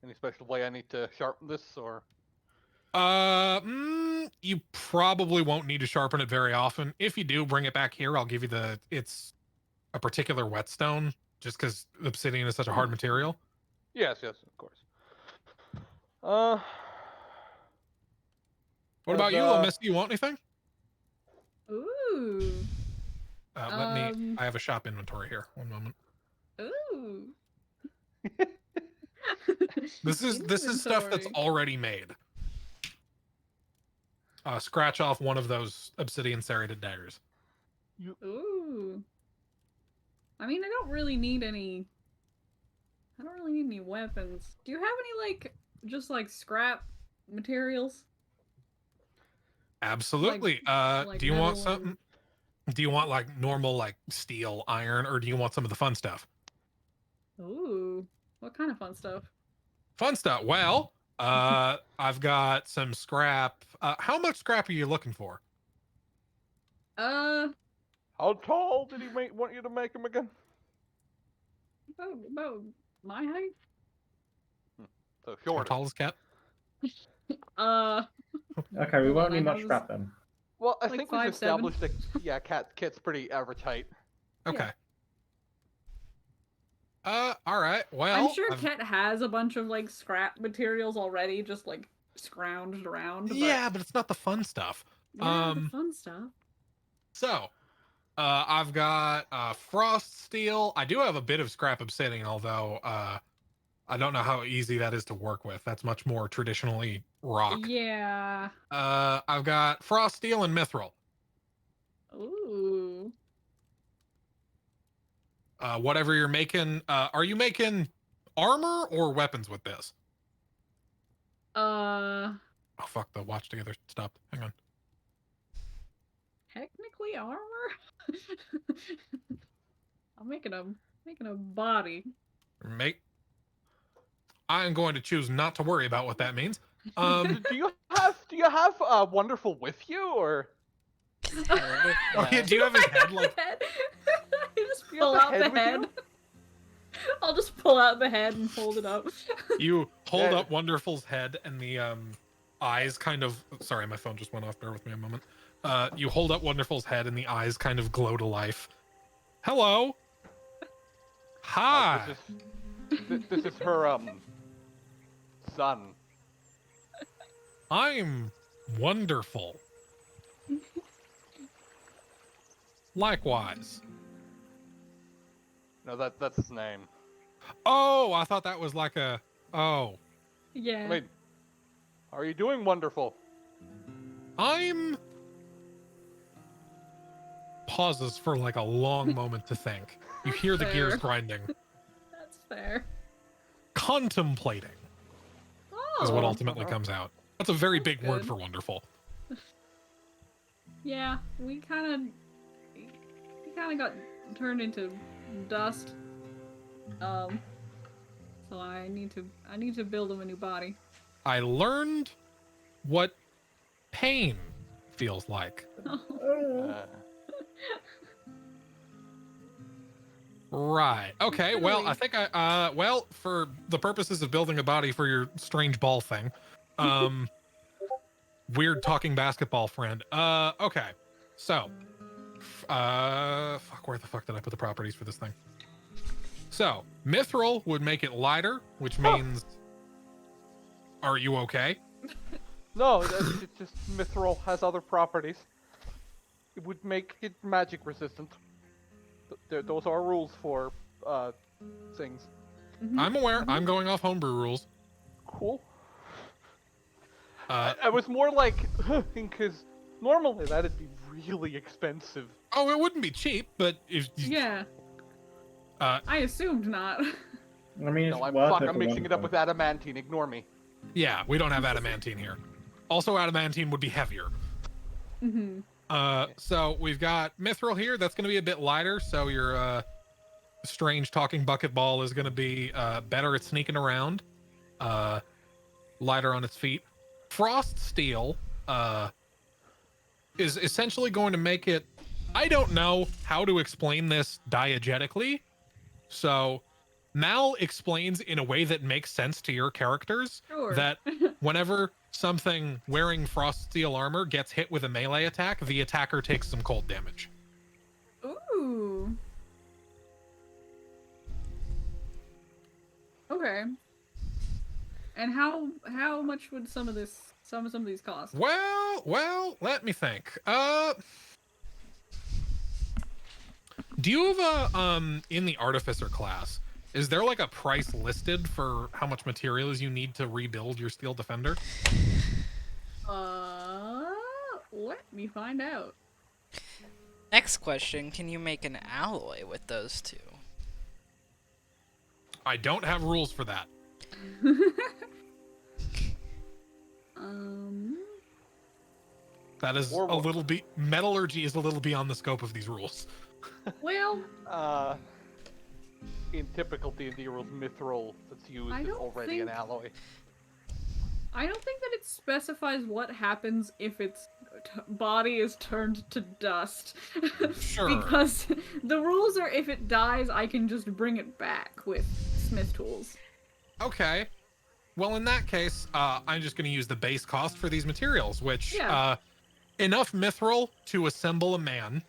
any special way I need to sharpen this, or? You probably won't need to sharpen it very often. If you do, bring it back here. I'll give you it's a particular whetstone, just because obsidian is such a hard material. Yes, of course. What about you, little miss? Do you want anything? Ooh. Let me. I have a shop inventory here. One moment. Ooh. This is stuff that's Inventory. already made. Scratch off one of those obsidian serrated daggers. Ooh. I mean, I don't really need any weapons. Do you have any, like, just, like, scrap materials? Absolutely. like Do you want metal something? Do you want like normal like steel, iron, or do you want some of the fun stuff? Ooh. What kind of fun stuff? Fun stuff. Well, I've got some scrap. How much scrap are you looking for? How tall did he want you to make him again? About my height? So How short. tall is Cat? Okay, we Hold won't on, need I much was- scrap then. Well, I Like think we've 5'7". established that. Yeah, Kit's pretty average height. Okay. All right. Well, I'm sure I've- Ket has a bunch of like scrap materials already, just like scrounged around. But yeah, but it's not the fun stuff. yeah, the fun stuff. So, I've got frost steel. I do have a bit of scrap obsidian, although I don't know how easy that is to work with. That's much more traditionally rock. Yeah. I've got frost steel and mithril. Ooh. Whatever you're making, are you making armor or weapons with this? Uh, Oh fuck! The watch together stopped. Hang on. technically armor. I'm making a body. I am going to choose not to worry about what that means. Do you have Wonderful with you, or Oh, yeah, do you have his head like? I just You pull have the out the head with head. you? I'll just pull out the head and hold it up. You hold Yeah. up Wonderful's head, and the eyes kind of. Sorry, my phone just went off. Bear with me a moment. You hold up Wonderful's head, and the eyes kind of glow to life. Hello. Hi. This is her son. I'm wonderful. Likewise. No, that's his name. Oh, I thought that was like a. Oh, Yeah. I mean, how are you doing, Wonderful? I'm. Pauses for like a long moment to think. You hear the gears Fair. grinding. That's fair. Contemplating Oh. is what ultimately Oh. comes out. That's a very That's big word good. for wonderful. Yeah, we kind of got turned into dust. So I need to build him a new body. I learned what pain feels like. Uh, Right. Okay. Well, Really? I think well, for the purposes of building a body for your strange ball thing, weird talking basketball friend. Okay. So, fuck, where the fuck did I put the properties for this thing? So, mithril would make it lighter, which means, are you okay? no, it's just Mithril has other properties. It would make it magic resistant. Those are rules for things. Mhm. I'm aware. I'm going off homebrew rules. Cool. Uh, I was more like, because normally that'd be really expensive. oh, it wouldn't be cheap, but if Yeah. I assumed not. I mean, it's No, I'm worth it. I'm for mixing one it up thing. with adamantine. Ignore me. yeah, we don't have adamantine here. Also, adamantine would be heavier. hmm So we've got mithril here. That's going to be a bit lighter. So your strange talking bucket ball is going to be better at sneaking around, lighter on its feet. Frost steel is essentially going to make it. I don't know how to explain this diegetically. So Mal explains in a way that makes sense to your characters Sure. that whenever something wearing frost steel armor gets hit with a melee attack, the attacker takes some cold damage. Ooh. Okay. And how much would some of these cost? Well, let me think. Do you have a in the artificer class, is there like a price listed for how much materials you need to rebuild your steel defender? Let me find out. Next question, can you make an alloy with those two? I don't have rules for that. That is Or a what? little bit metallurgy is a little beyond the scope of these rules. Well, In typical D&D rules, mithril that's used I is don't already an think- alloy. I don't think that it specifies what happens if its body is turned to dust. Sure. Because the rules are if it dies, I can just bring it back with smith tools. Okay. Well, in that case, I'm just going to use the base cost for these materials, which Yeah. enough mithril to assemble a man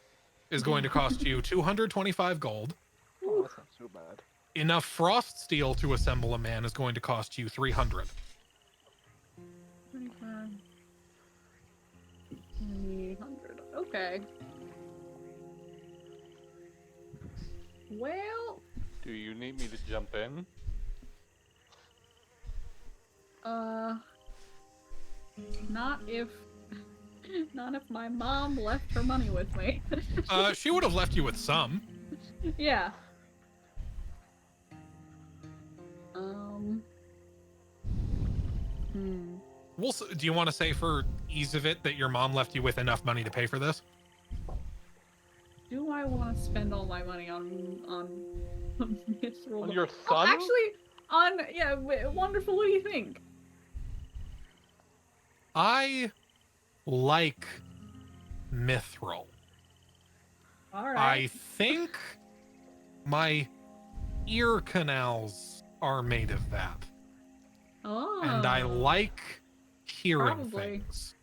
is going to cost you 225 gold. Oh, that's not so bad. enough frost steel to assemble a man is going to cost you 300. 300. Okay. Well, Do you need me to jump in? not if my mom left her money with me. She would have left you with some. Yeah. Do you want to say for ease of it that your mom left you with enough money to pay for this? Do I want to spend all my money on Mithril? On your Oh, son? actually, wonderful. What do you think? I like mithril. All right. I think my ear canals are made of that. Oh. And I like hearing Probably. things.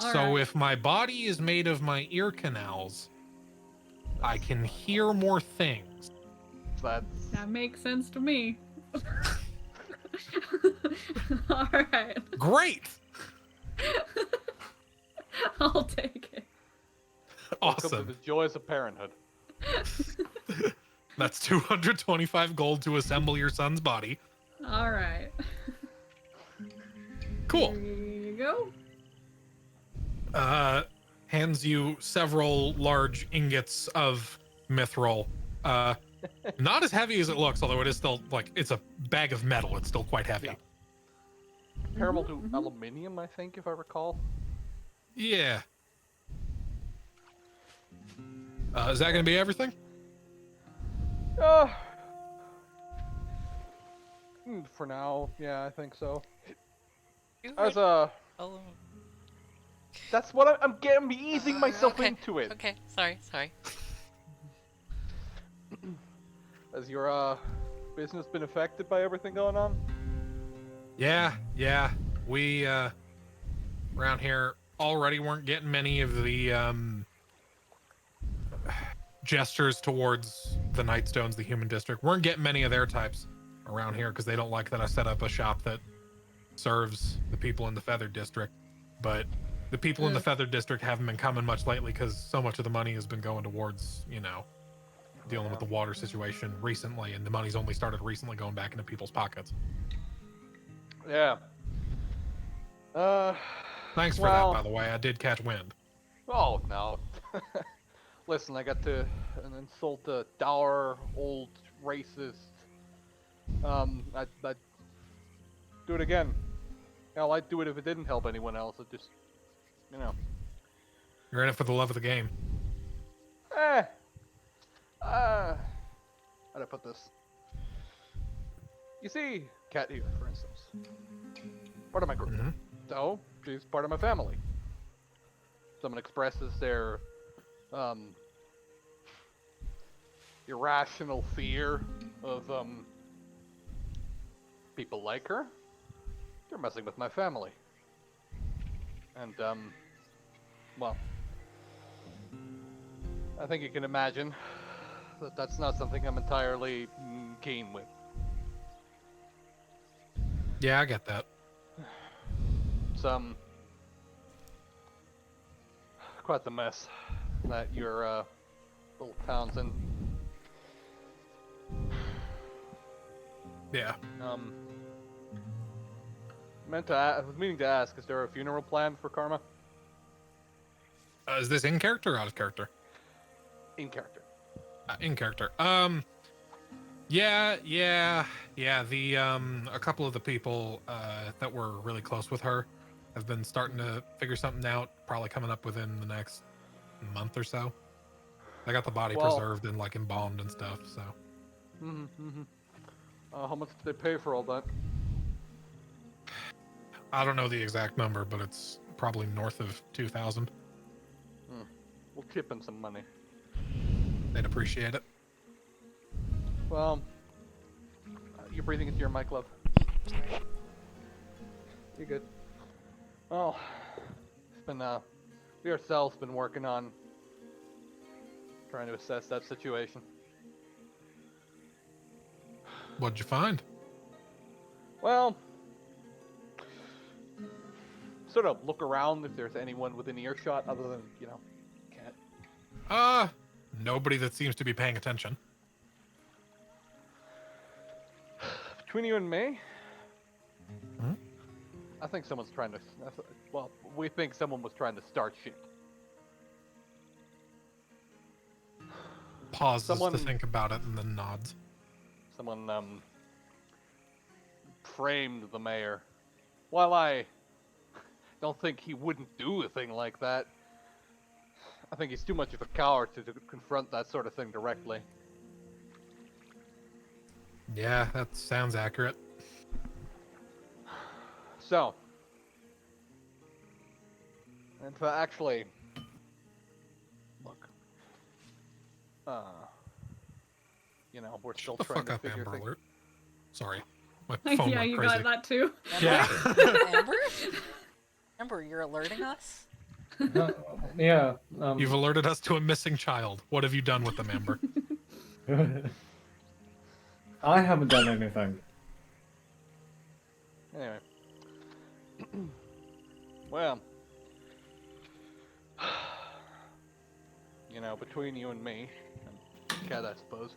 All So right. if my body is made of my ear canals, I can hear more things. That's That makes sense to me. All right. Great! I'll take it. welcome to Awesome. the joys of parenthood. That's 225 gold to assemble your son's body. All right. Cool. Here you go. Hands you several large ingots of mithril. Not as heavy as it looks, although it is still like it's a bag of metal. It's still quite heavy. Yeah. Comparable to aluminium, I think, if I recall. Yeah. Is that going to be everything? For now, yeah, I think so. You As heard- a, Oh, that's what I'm getting. I'm easing myself okay, into it. Okay, sorry. Has your business been affected by everything going on? Yeah. We around here already weren't getting many of the gestures towards the Nightstones, the human district. Weren't getting many of their types around here because they don't like that I set up a shop that serves the people in the Feathered District. But the people in the Feathered District haven't been coming much lately because so much of the money has been going towards, dealing with the water situation recently, and the money's only started recently going back into people's pockets. Yeah. Thanks for Well- that, by the way. I did catch wind. Oh no. Listen, I got to insult a dour old racist. I'd do it again. Hell, I'd do it if it didn't help anyone else. It just, You're in it for the love of the game. How'd I put this? You see, Cat here, for instance, part of my group. Mhm. So she's part of my family. Someone expresses their irrational fear of people like her. They're messing with my family. And well, I think you can imagine that that's not something I'm entirely keen with. Yeah, I get that. It's quite the mess that your little town's in. Yeah. I was meaning to ask, is there a funeral planned for Karma? Is this in character or out of character? In character. In character. Yeah. The a couple of the people that were really close with her have been starting to figure something out. Probably coming up within the next month or so. They got the body Well- preserved and like embalmed and stuff. So How much did they pay for all that? I don't know the exact number, but it's probably north of 2,000. We'll chip in some money. They'd appreciate it. Well, you're breathing into your mic, love. You're good. Well, it's been we ourselves been working on trying to assess that situation. What'd you find? Well, sort of look around if there's anyone within earshot other than, Cat. Nobody that seems to be paying attention. Between you and me, Hmm? I think someone's trying to. Well, we think someone was trying to start shit. Pauses Someone- to think about it and then nods. Someone framed the mayor. While I don't think he wouldn't do a thing like that, I think he's too much of a coward to confront that sort of thing directly. Yeah, that sounds accurate. So, and actually, look, we're still Shut the trying fuck to up, figure Amber things. Alert. Sorry. My phone Yeah, went you crazy. got that too. Yeah. Amber? Amber, you're alerting us? Yeah. You've alerted us to a missing child. What have you done with them, Amber? I haven't done anything. Anyway, well, between you and me, and Cat, I suppose.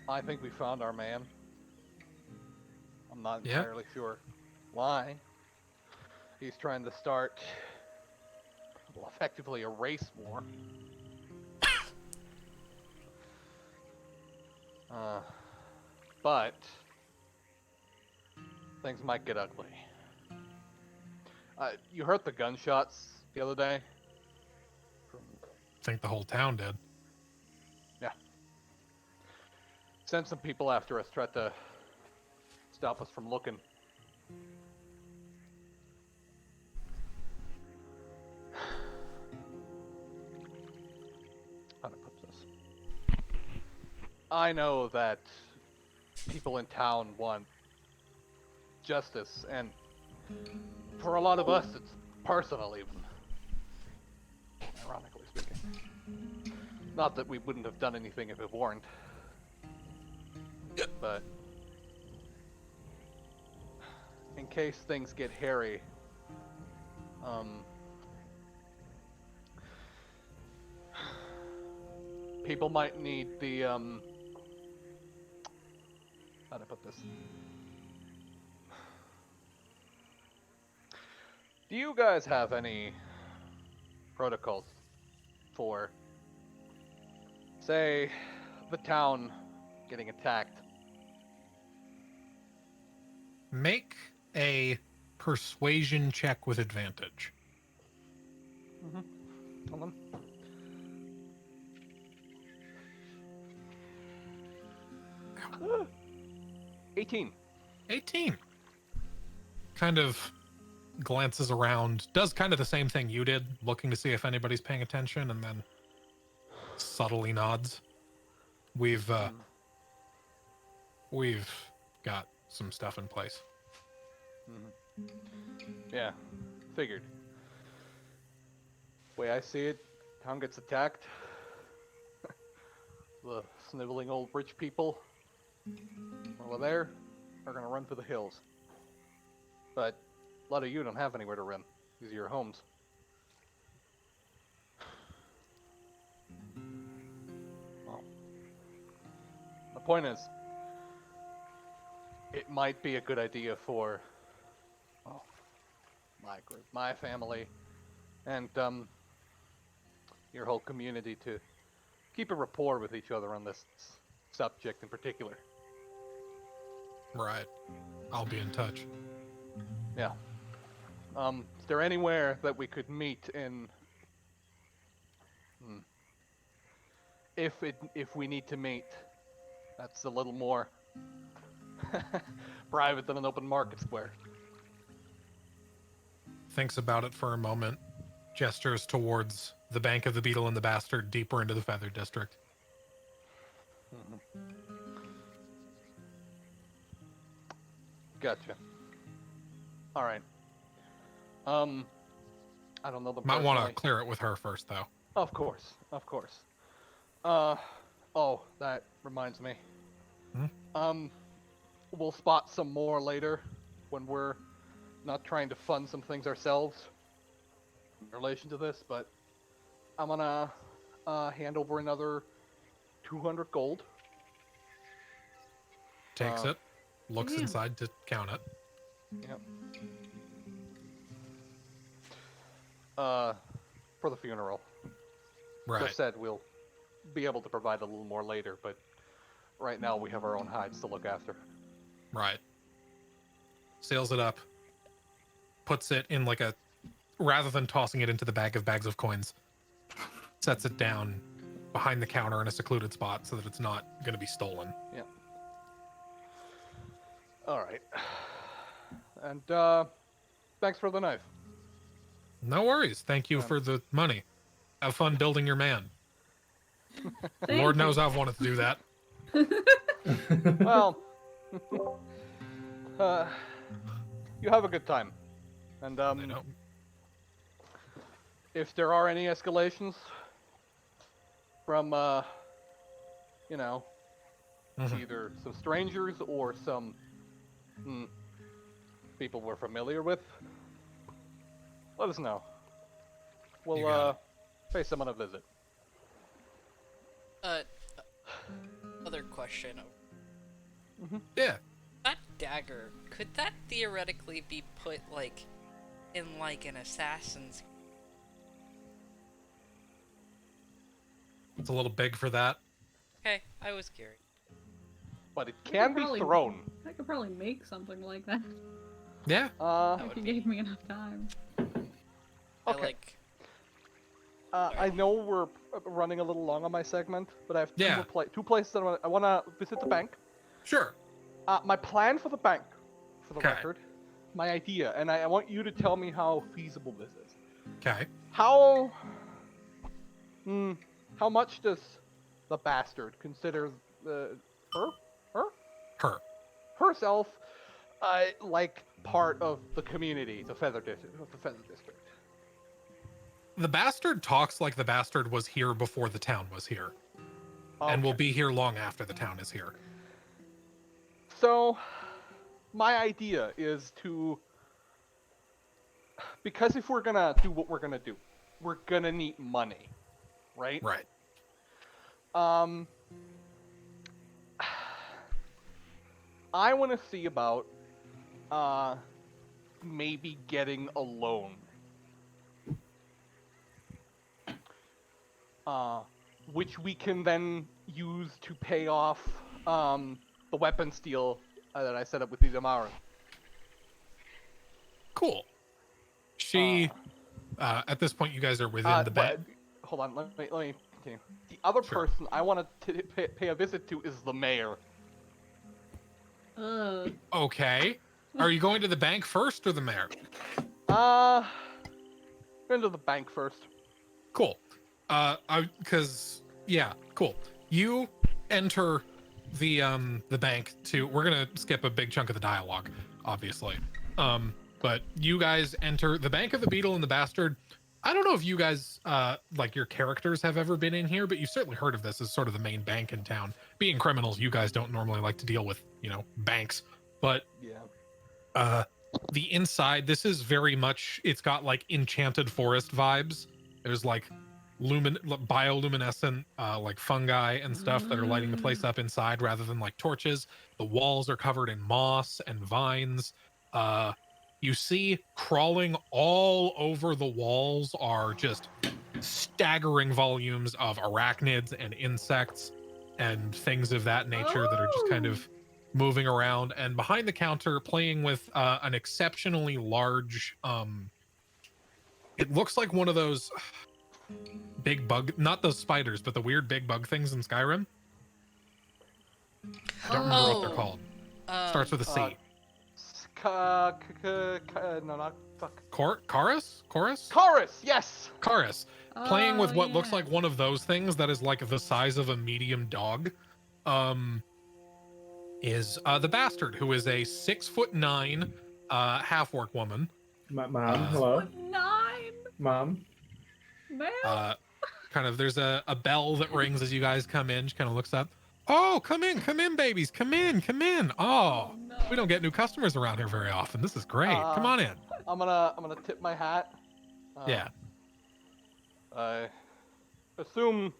I think we found our man. I'm not Yeah? entirely sure why. He's trying to start, well, effectively a race war. But things might get ugly. You heard the gunshots the other day? I think the whole town did. Sent some people after us, tried to stop us from looking. How to put this? I know that people in town want justice, and for a lot of us, it's personal even. Ironically speaking. Not that we wouldn't have done anything if it weren't. But in case things get hairy, people might need the how to put this? Do you guys have any protocols for, say, the town getting attacked? Make a persuasion check with advantage. Hold on. Ow. 18. 18. Kind of glances around, does kind of the same thing you did, looking to see if anybody's paying attention, and then subtly nods. We've got some stuff in place. Yeah, figured. Way I see it, town gets attacked. The sniveling old rich people over there are gonna run for the hills. But a lot of you don't have anywhere to run. These are your homes. Well, the point is, it might be a good idea for, well, my group, my family, and your whole community to keep a rapport with each other on this subject in particular. Right. I'll be in touch. Yeah. Is there anywhere that we could meet in? If we need to meet, that's a little more private than an open market square. Thinks about it for a moment, gestures towards the Bank of the Beetle and the Bastard deeper into the Feather District. Gotcha. All right. I don't know the. Might want to clear it with her first, though. Of course, of course. Oh, that reminds me. Hmm? We'll spot some more later when we're not trying to fund some things ourselves in relation to this, but I'm gonna hand over another 200 gold. Takes Uh, it, looks Damn. inside to count it. Yep. For the funeral. Right. Just said we'll be able to provide a little more later, but right now we have our own hides to look after. Right. Seals it up. Puts it in like a, rather than tossing it into the bag of bags of coins, sets it down behind the counter in a secluded spot so that it's not going to be stolen. Yeah. All right. And thanks for the knife. No worries. Thank you Yeah. for the money. Have fun building your man. Thank Lord you. knows I've wanted to do that. Well, you have a good time. And I know. if there are any escalations from you know, Mhm. either some strangers or some people we're familiar with, let us know. You We'll got pay someone a visit. Other question. Yeah. That dagger, could that theoretically be put, like, in, like, an assassin's... It's a little big for that. Okay, I was curious. But it could can be probably- thrown. I could probably make something like that Yeah. That if would you be... gave me enough time. I Okay. like... I know we're running a little long on my segment, but I have Yeah. two places that I want to visit the bank. Sure. My plan for the bank, for the Okay. record, my idea, and I want you to tell me how feasible this is. Okay. How much does the bastard consider Her. herself like part of the community, the Feather District, of the Feather District? The bastard talks like the bastard was here before the town was here, and will Okay. be here long after the town is here. So, my idea is to, because if we're gonna do what we're gonna do, we're gonna need money, right? Right. I want to see about maybe getting a loan. Which we can then use to pay off the weapons deal that I set up with Idamaru. Cool. She, at this point, you guys are within the bank. Hold on, let me continue. The other Sure. person I want to pay a visit to is the mayor. Okay. Are you going to the bank first or the mayor? Into the bank first. Cool. Yeah, cool. You enter the bank to, we're gonna skip a big chunk of the dialogue, obviously. But you guys enter the Bank of the Beetle and the Bastard. I don't know if you guys, like your characters have ever been in here, but you've certainly heard of this as sort of the main bank in town. Being criminals, you guys don't normally like to deal with, banks. But Yeah. the inside, this is very much, it's got like Enchanted Forest vibes. There's like bioluminescent like fungi and stuff that are lighting the place up inside rather than like torches. The walls are covered in moss and vines. You see crawling all over the walls are just staggering volumes of arachnids and insects and things of that nature that are just kind of moving around. And behind the counter, playing with an exceptionally large, it looks like one of those big bug, not those spiders, but the weird big bug things in Skyrim. I don't remember what they're called. Starts with a C. No, not fuck. Chorus? Chorus, yes. Chorus. Playing with what looks yeah. like one of those things that is like the size of a medium dog. Is the Bastard, who is a 6'9" half-orc woman. Mom, hello? 9, Mom? man. kind of there's a bell that rings as you guys come in. She kind of looks up. Oh, come in, babies. Come in. Oh, no. we don't get new customers around here very often. This is great. Come on in. I'm gonna tip my hat. Yeah. I assume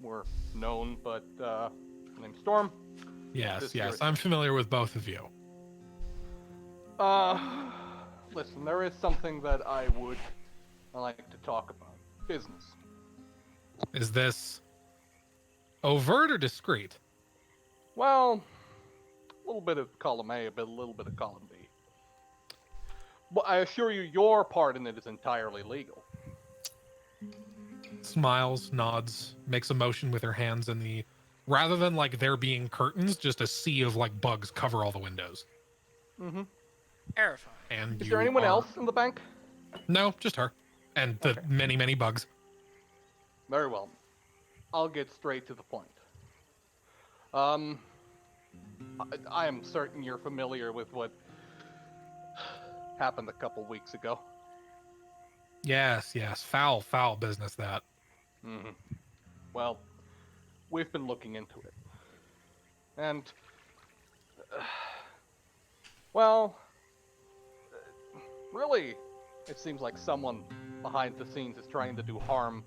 we're known, but my name's Storm. Yes. This I'm familiar with both of you. Listen, there is something that I would like to talk about. Business. Is this overt or discreet? Well, a little bit of column A, a little bit of column B. But I assure you, your part in it is entirely legal. Smiles, nods, makes a motion with her hands, and rather than like there being curtains, just a sea of like bugs cover all the windows. Mm-hmm. Terrifying. And Is you there anyone are- else in the bank? No, just her. And the Okay. many bugs. Very well. I'll get straight to the point. I am certain you're familiar with what happened a couple weeks ago. Yes. Foul business that. Mm-hmm. Well, we've been looking into it. And, well, really, it seems like someone behind the scenes is trying to do harm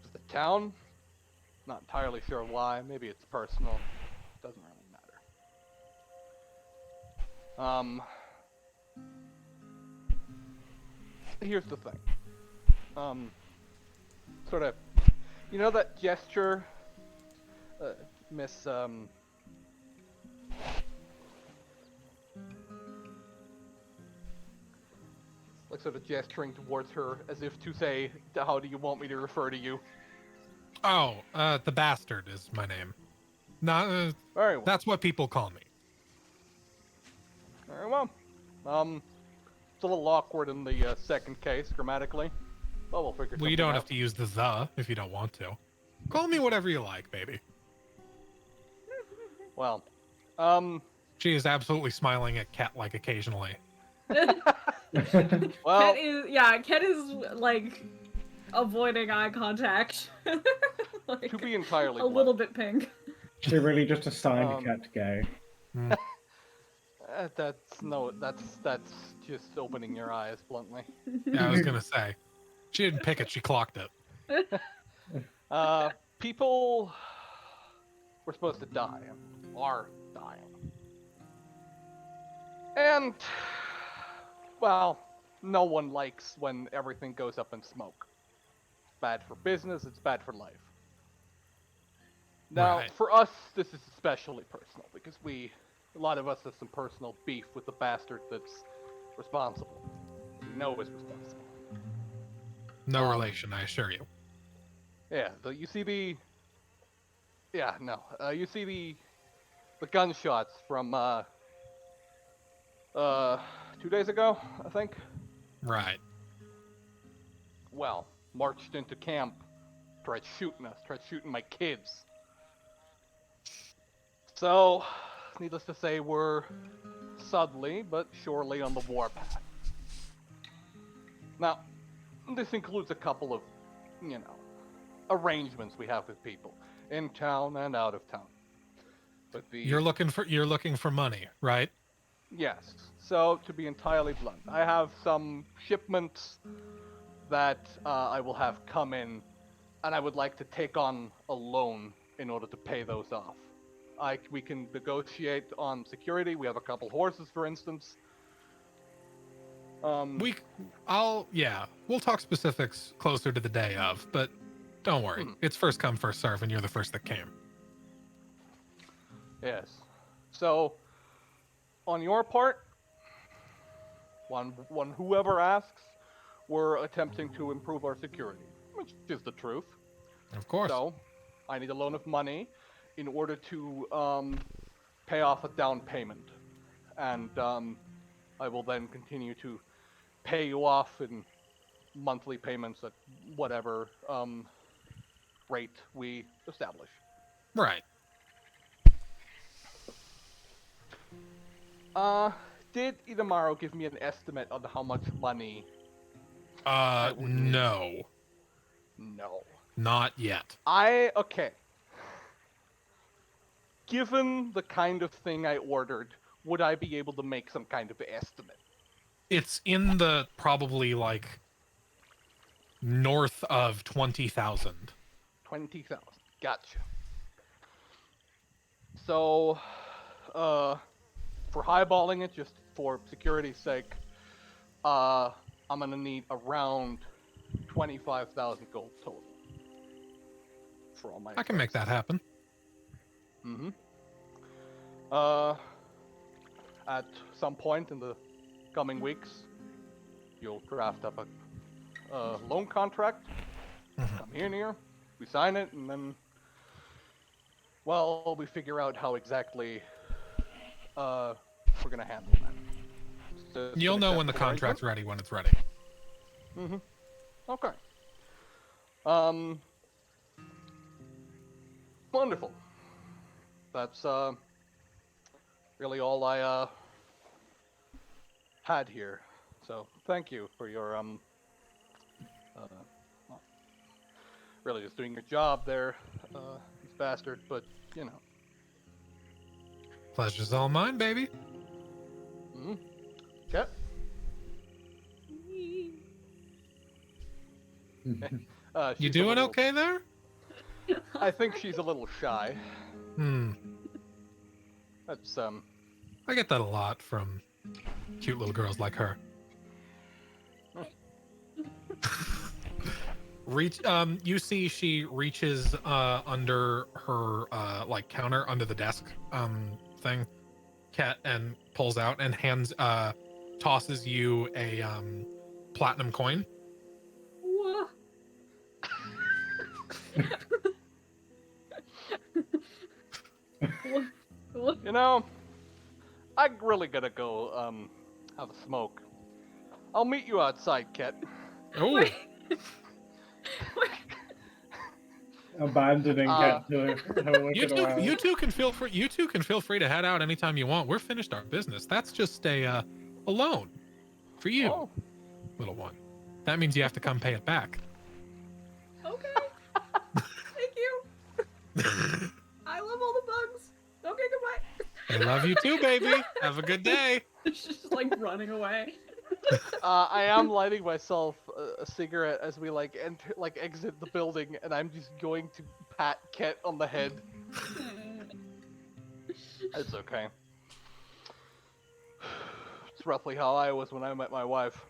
to the town. Not entirely sure why. Maybe it's personal. Doesn't really matter. Here's the thing. Sort of, you know that gesture, Miss, like sort of gesturing towards her as if to say, how do you want me to refer to you? Oh, the bastard is my name. Not. Very well. That's what people call me. Very well. It's a little awkward in the second case grammatically, but we'll figure. Well, you something don't out. have to use the if you don't want to. Call me whatever you like, baby. Well, She is absolutely smiling at Cat like occasionally. well, Ket is like avoiding eye contact. Like, to be entirely a blunt, little bit pink. She really just assigned Um, Cat gay. that's just opening your eyes bluntly. Yeah, I was gonna say. She didn't pick it, she clocked it. People were supposed to die, are dying. And, well, no one likes when everything goes up in smoke. It's bad for business, it's bad for life. Now, Right. for us, this is especially personal, because a lot of us have some personal beef with the bastard that's responsible. We know is responsible. No relation, I assure you. Yeah, you see the gunshots from 2 days ago, I think. Right. Well, marched into camp, tried shooting my kids. So, needless to say, we're subtly but surely on the warpath. Now, this includes a couple of, arrangements we have with people in town and out of town. But You're looking for money, right? Yes. So, to be entirely blunt, I have some shipments that I will have come in, and I would like to take on a loan in order to pay those off. We can negotiate on security. We have a couple horses, for instance. We'll talk specifics closer to the day of, but don't worry. It's first come, first serve, and you're the first that came. Yes. So, on your part, whoever asks, we're attempting to improve our security, which is the truth. Of course. So, I need a loan of money in order to pay off a down payment, and I will then continue to pay you off in monthly payments at whatever rate we establish. Right. Did Idamaro give me an estimate on how much money? would need? No. No. Not yet. Okay. Given the kind of thing I ordered, would I be able to make some kind of estimate? It's in the probably like north of 20,000. 20,000. Gotcha. So, for highballing it, just for security's sake, I'm gonna need around 25,000 gold total. For all my I can make that happen. Mm-hmm. At some point in the coming weeks, you'll draft up a loan contract. Mhm. Come here, we sign it, and then, well, we figure out how exactly we're gonna handle that. So it's You'll an know when the acceptable contract's ready when it's ready. arrangement? Okay. Wonderful. That's really all I had here. So thank you for your well, really just doing your job there, you bastard. But you know. Pleasure's all mine, baby. Mm-hmm. Okay. You She's a doing little- okay there? I think she's a little shy. Hmm. That's I get that a lot from cute little girls like her. You see she reaches under her like counter under the desk thing, cat, and pulls out and tosses you a platinum coin. What? What? You know, I really gotta go have a smoke. I'll meet you outside, Ket. Oh, Wait. Abandoning Ket to her wicked wild. you two can feel free. You two can feel free to head out anytime you want. We're finished our business. That's just a loan for you, Oh, little one. That means you have to come pay it back. Okay. Thank you. I love all the bugs. Okay, goodbye. I love you too, baby. Have a good day. She's just like running away. I am lighting myself a cigarette as we exit the building, and I'm just going to pat Ket on the head. It's okay. It's roughly how I was when I met my wife.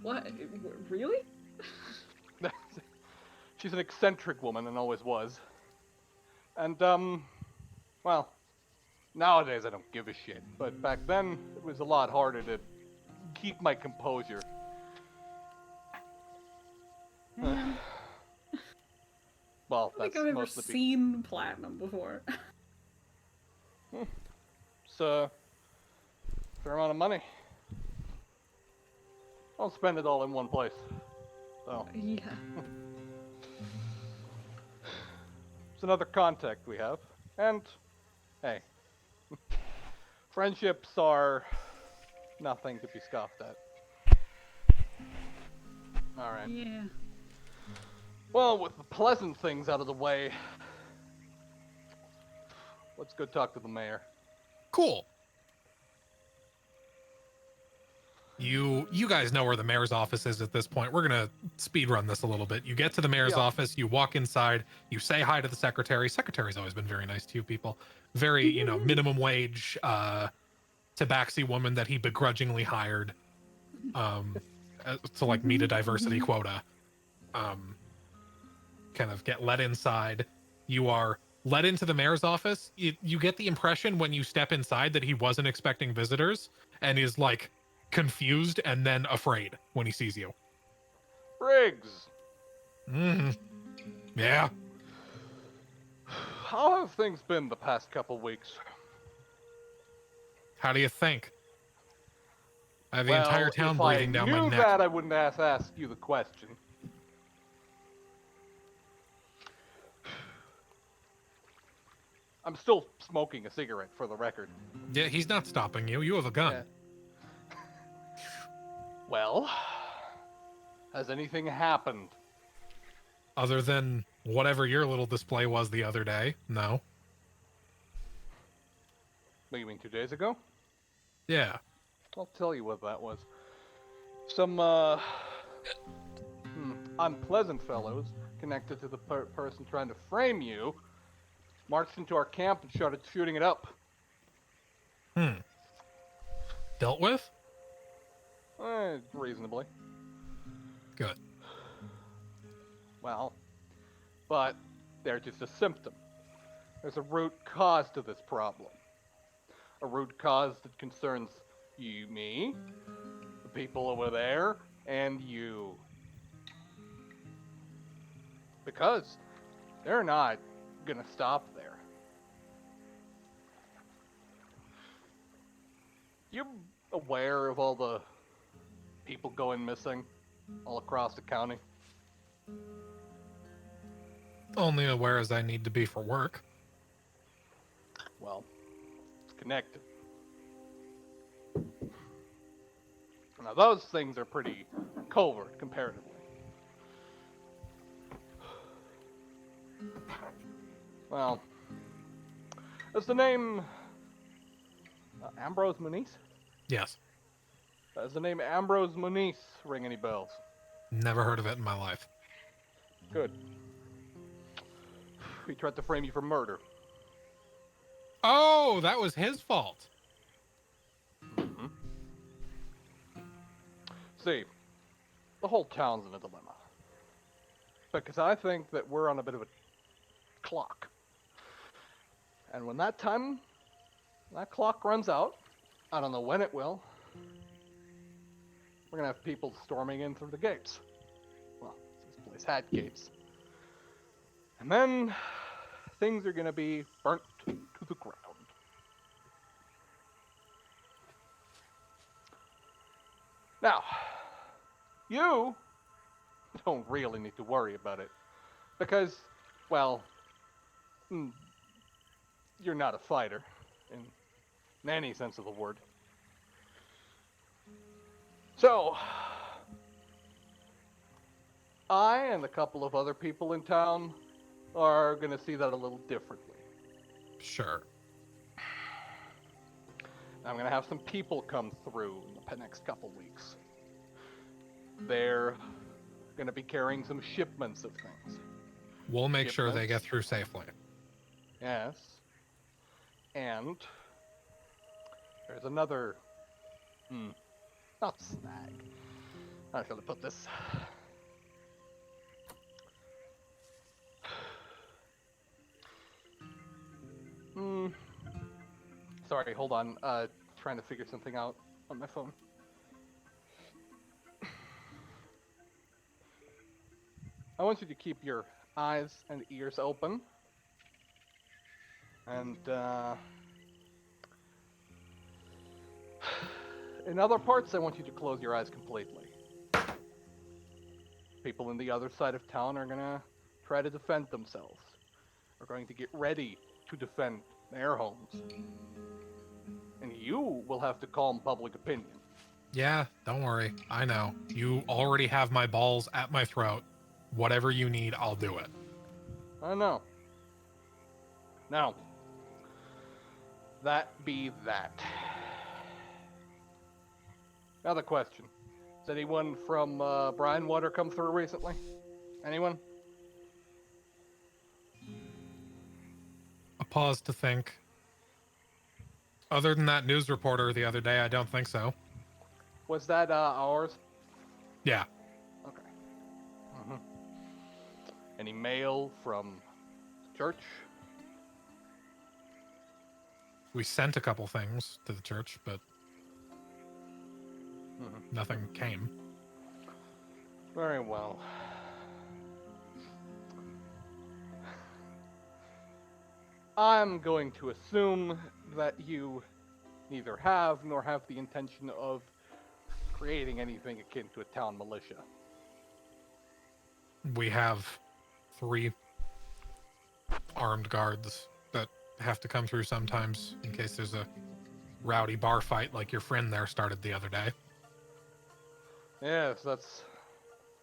What? Really? She's an eccentric woman and always was. And, well, nowadays I don't give a shit. But back then, it was a lot harder to keep my composure. Man, Well, I don't that's think I've ever mostly seen platinum before. it's a fair amount of money. I'll spend it all in one place. So, Yeah. it's another contact we have. And, hey, friendships are nothing to be scoffed at. Alright. Yeah. Well, with the pleasant things out of the way, let's go talk to the mayor. Cool. You guys know where the mayor's office is at this point. We're gonna speed run this a little bit. You get to the mayor's Yeah. office, you walk inside, you say hi to the secretary. Secretary's always been very nice to you people. Very, minimum wage tabaxi woman that he begrudgingly hired to like meet a diversity quota. Kind of get let inside. You are let into the mayor's office. You get the impression when you step inside that he wasn't expecting visitors and is like confused and then afraid when he sees you. Briggs, Mm-hmm. Yeah. how have things been the past couple weeks? How do you think? I have the entire town breathing down my If I neck. knew that, I wouldn't ask you the question. I'm still smoking a cigarette, for the record. Yeah, he's not stopping you. You have a gun. Yeah. Well, Has anything happened? Other than whatever your little display was the other day, no. What, you mean 2 days ago? Yeah. I'll tell you what that was. Some, unpleasant fellows connected to the person trying to frame you marched into our camp and started shooting it up. Dealt with? Reasonably. Good. Well, but they're just a symptom. There's a root cause to this problem. A root cause that concerns you, me, the people over there, and you. Because they're not gonna stop there. You aware of all the people going missing all across the county? Only aware as I need to be for work. Well, it's connected. Now those things are pretty covert comparatively. Well, does the name Ambrose Muniz? Yes. Does the name Ambrose Muniz ring any bells? Never heard of it in my life. Good. He tried to frame you for murder. Oh, that was his fault. Mm-hmm. See, the whole town's in a dilemma. Because I think that we're on a bit of a clock. And when that clock runs out, I don't know when it will, we're gonna have people storming in through the gates. Well, this place had gates. And then things are gonna be burnt to the ground. Now, you don't really need to worry about it. Because, well, you're not a fighter, in any sense of the word. So, I and a couple of other people in town are gonna see that a little differently. Sure. I'm gonna have some people come through in the next couple weeks. They're gonna be carrying some shipments of things. We'll make sure they get through safely. Yes. And there's another not snag. How shall I put this? Sorry, hold on. Trying to figure something out on my phone. I want you to keep your eyes and ears open. And, in other parts, I want you to close your eyes completely. People in the other side of town are gonna try to defend themselves. Are going to get ready to defend their homes. And you will have to calm public opinion. Yeah, don't worry. I know. You already have my balls at my throat. Whatever you need, I'll do it. I know. Now, that be that. Another question. Has anyone from Brinewater come through recently? Anyone? A pause to think. Other than that news reporter the other day, I don't think so. Was that ours? Yeah. Okay. Mm-hmm. Any mail from the church? We sent a couple things to the church, but nothing came. Very well. I'm going to assume that you neither have nor have the intention of creating anything akin to a town militia. We have 3 armed guards that have to come through sometimes in case there's a rowdy bar fight like your friend there started the other day. Yes, that's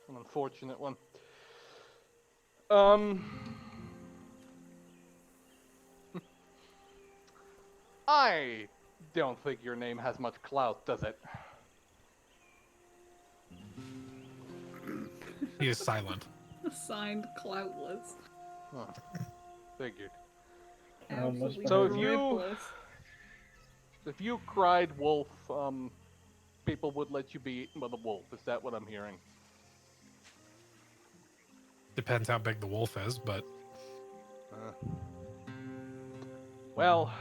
An unfortunate one. I don't think your name has much clout, does it? He is silent. Signed cloutless. Huh. Figured. Absolutely So if you- gripless. If you cried wolf, people would let you be eaten by the wolf. Is that what I'm hearing? Depends how big the wolf is, but Well,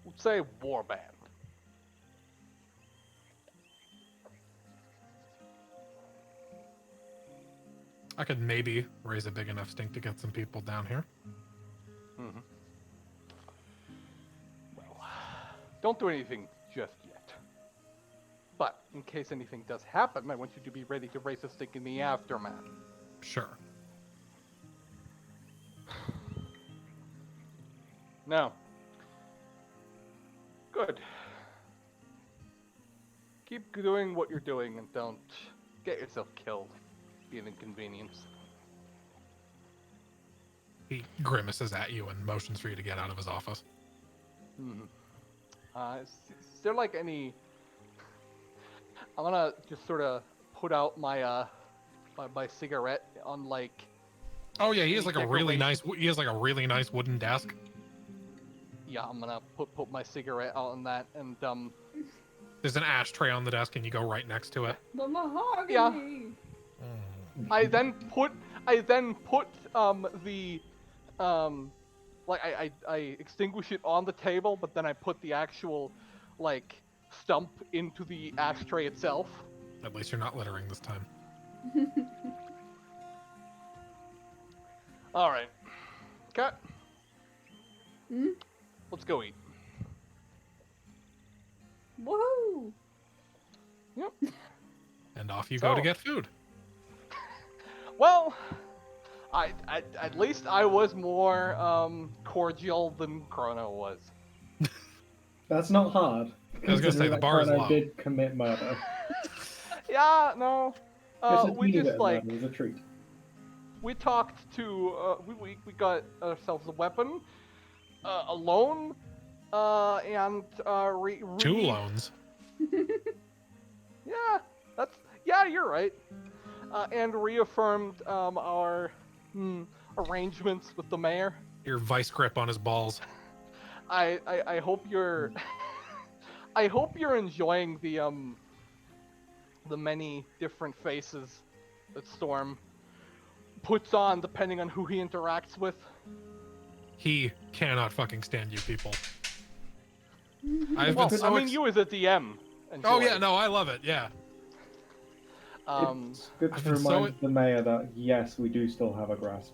let's say warband. I could maybe raise a big enough stink to get some people down here. Mm-hmm. Well, don't do anything just yet. But in case anything does happen, I want you to be ready to raise a stink in the aftermath. Sure. No. Good. Keep doing what you're doing and don't get yourself killed. Be an inconvenience. He grimaces at you and motions for you to get out of his office. Hmm. Is there like any? I'm gonna just sort of put out my my cigarette on like. Oh yeah, he has Any like a really decoration? nice. He has like a really nice wooden desk. Yeah, I'm gonna put my cigarette out on that and There's an ashtray on the desk, and you go right next to it. The mahogany. Yeah. Mm. I then put the like I extinguish it on the table, but then I put the actual like stump into the ashtray itself. At least you're not littering this time. All right, cat. Hmm? Let's go eat. Woohoo! Yep. And off you go to So- get food. Well, at least I was more cordial than Chrono was. That's not hard. I was gonna say, considering the that bar is Chrono low. did commit murder. Yeah, no. Just a We teeny bit just of like murder was a treat. we talked to we got ourselves a weapon, a loan, and Two loans. Yeah, you're right. And reaffirmed our arrangements with the mayor. Your vice grip on his balls. I hope you're I hope you're enjoying the many different faces that Storm puts on depending on who he interacts with. He cannot fucking stand you people. I've Well, been so I mean, ex- you as a DM. Enjoy. Oh yeah, no, I love it. Yeah. It's good I've to been so- remind the mayor that yes, we do still have a grasp.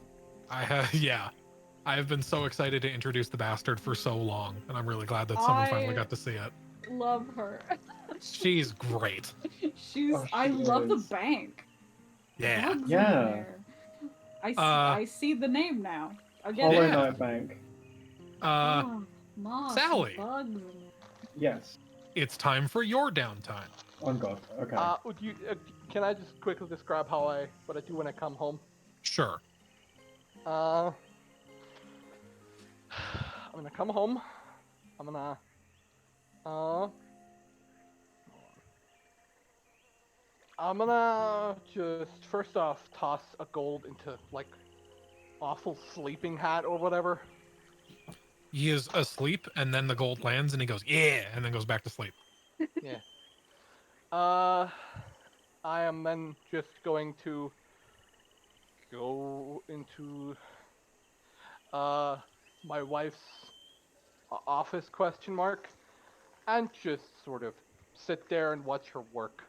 I have yeah. I have been so excited to introduce the bastard for so long, and I'm really glad that someone finally I- got to see it. Love her. She's great. She's. Oh, I she love the is. bank. Yeah. Bugs in Yeah. there. I see the name now. I get Hollow it. Yeah. Knight Bank. Oh, moss, Sally. Bugs. in there. Yes. It's time for your downtime. Oh god. Okay. Would you? Can I just quickly describe what I do when I come home? Sure. I'm gonna come home. I'm gonna. I'm gonna just first off toss a gold into like awful sleeping hat or whatever. He is asleep, and then the gold lands, and he goes, "Yeah," and then goes back to sleep. Yeah. I am then just going to go into my wife's office ? And just sort of sit there and watch her work.